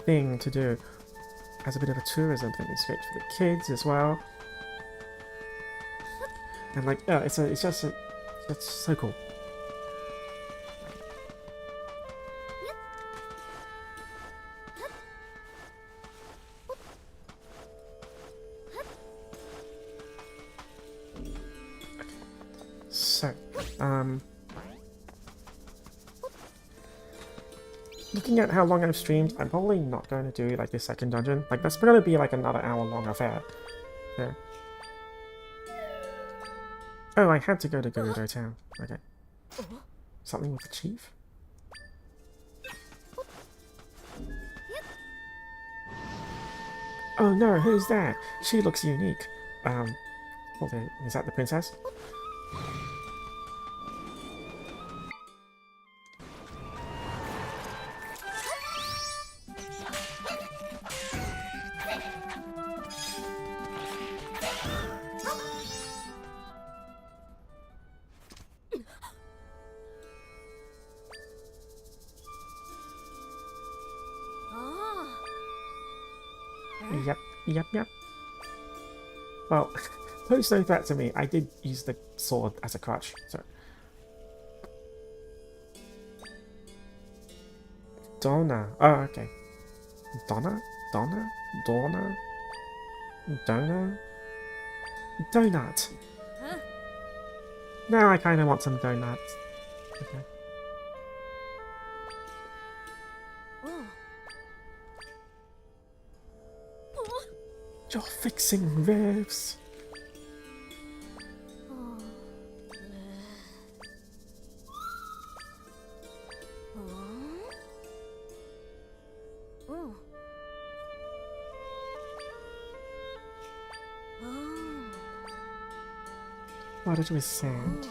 thing to do as a bit of a tourism thing. It's great for the kids as well, and like, yeah, it's so cool. So, looking at how long I've streamed, I'm probably not going to do like this second dungeon. Like, that's going to be like another hour-long affair. Yeah. Oh, I had to go to Gerudo Town. Okay. Something with the chief? Oh no, who's that? She looks unique. Hold on, is that the princess? Yep, yep, yep. Well, pose no threat to me. I did use the sword as a crutch, so. Donna. Oh, okay. Donna? Donna? Donna? Donna? Donut. Huh? Now I kind of want some donuts. Okay. Oh. Oh. You're fixing ribs. Oh. Oh. Oh. What did we sand?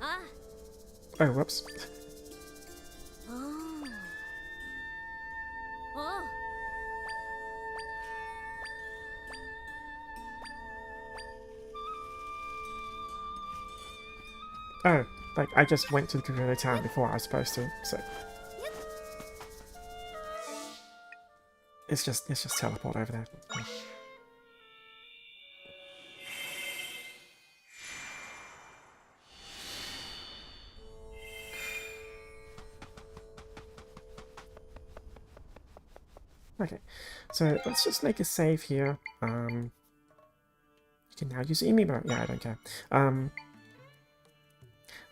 Ah. Oh, whoops. Oh. Oh. Oh, like I just went to the Gerudo Town before I was supposed to, so it's just teleport over there. Okay, so let's just make a save here. You can now use Amiibo. Yeah, I don't care.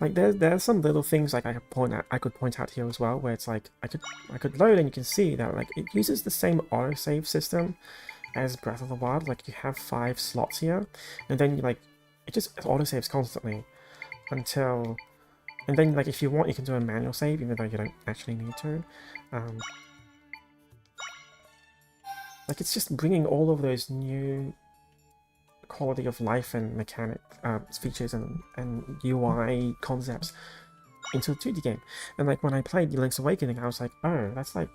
Like there's some little things like I could point out here as well, where it's like I could load and you can see that like it uses the same autosave system as Breath of the Wild. Like you have 5 slots here, and then you like it just autosaves constantly until, and then like if you want you can do a manual save even though you don't actually need to. Like it's just bringing all of those new quality of life and mechanic features and UI concepts into a 2D game. And like when I played Link's Awakening, I was like, oh, that's like,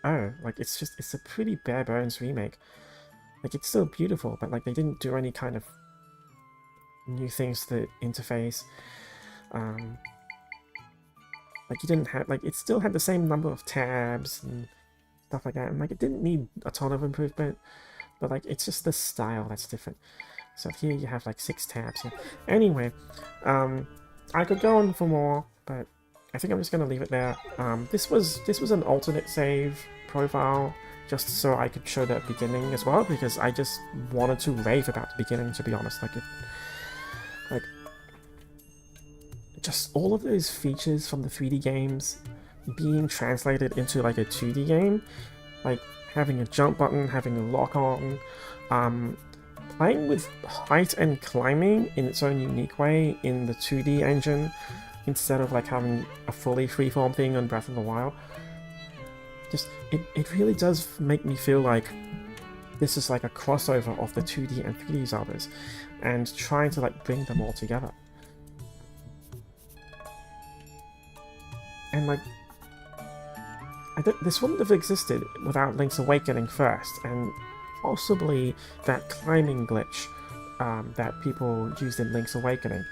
oh, like it's a pretty bare bones remake. Like it's still beautiful, but like they didn't do any kind of new things to the interface. Like you didn't have, like it still had the same number of tabs and stuff like that, and like it didn't need a ton of improvement, but like it's just the style that's different. So here you have like 6 tabs here. Anyway, I could go on for more, but I think I'm just gonna leave it there. This was an alternate save profile just so I could show the beginning as well, because I just wanted to rave about the beginning, to be honest. Like just all of those features from the 3D games being translated into like a 2D game, like having a jump button, having a lock on, playing with height and climbing in its own unique way in the 2D engine instead of like having a fully freeform thing on Breath of the Wild. Just it really does make me feel like this is like a crossover of the 2D and 3D Zeldas and trying to like bring them all together. And like this wouldn't have existed without Link's Awakening first, and possibly that climbing glitch that people used in Link's Awakening.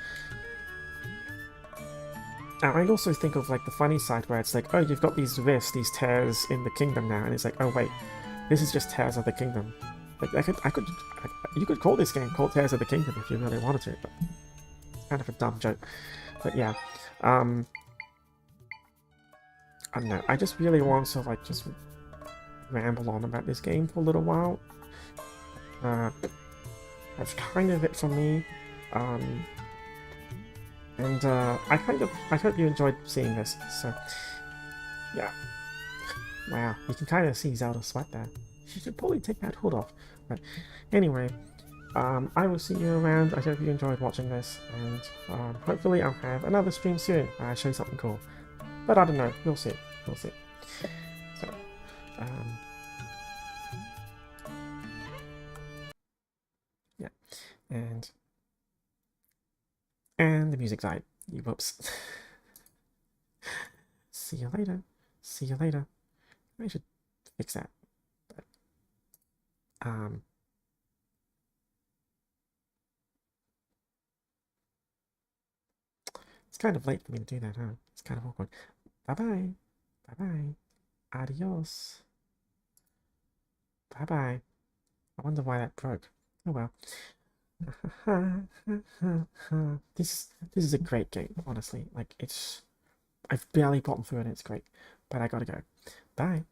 And I also think of like the funny side where it's like, oh, you've got these rifts, these tears in the kingdom now, and it's like, oh wait, this is just Tears of the Kingdom. Like you could call this game called Tears of the Kingdom if you really wanted to, but it's kind of a dumb joke. But yeah, I don't know, I just really want to like just ramble on about this game for a little while. That's kind of it for me. And I hope you enjoyed seeing this. So yeah. Wow, you can kind of see Zelda sweat there. She should probably take that hood off. But anyway, I will see you around. I hope you enjoyed watching this, and hopefully I'll have another stream soon where I show you something cool. But I don't know, we'll see. We'll see. So, yeah, and the music died. Whoops. See you later. See you later. I should fix that. But, it's kind of late for me to do that, huh? It's kind of awkward. Bye bye. Bye bye. Adios. Bye-bye. I wonder why that broke. Oh well. This is a great game, honestly. Like, I've barely gotten through it and it's great. But I gotta go. Bye.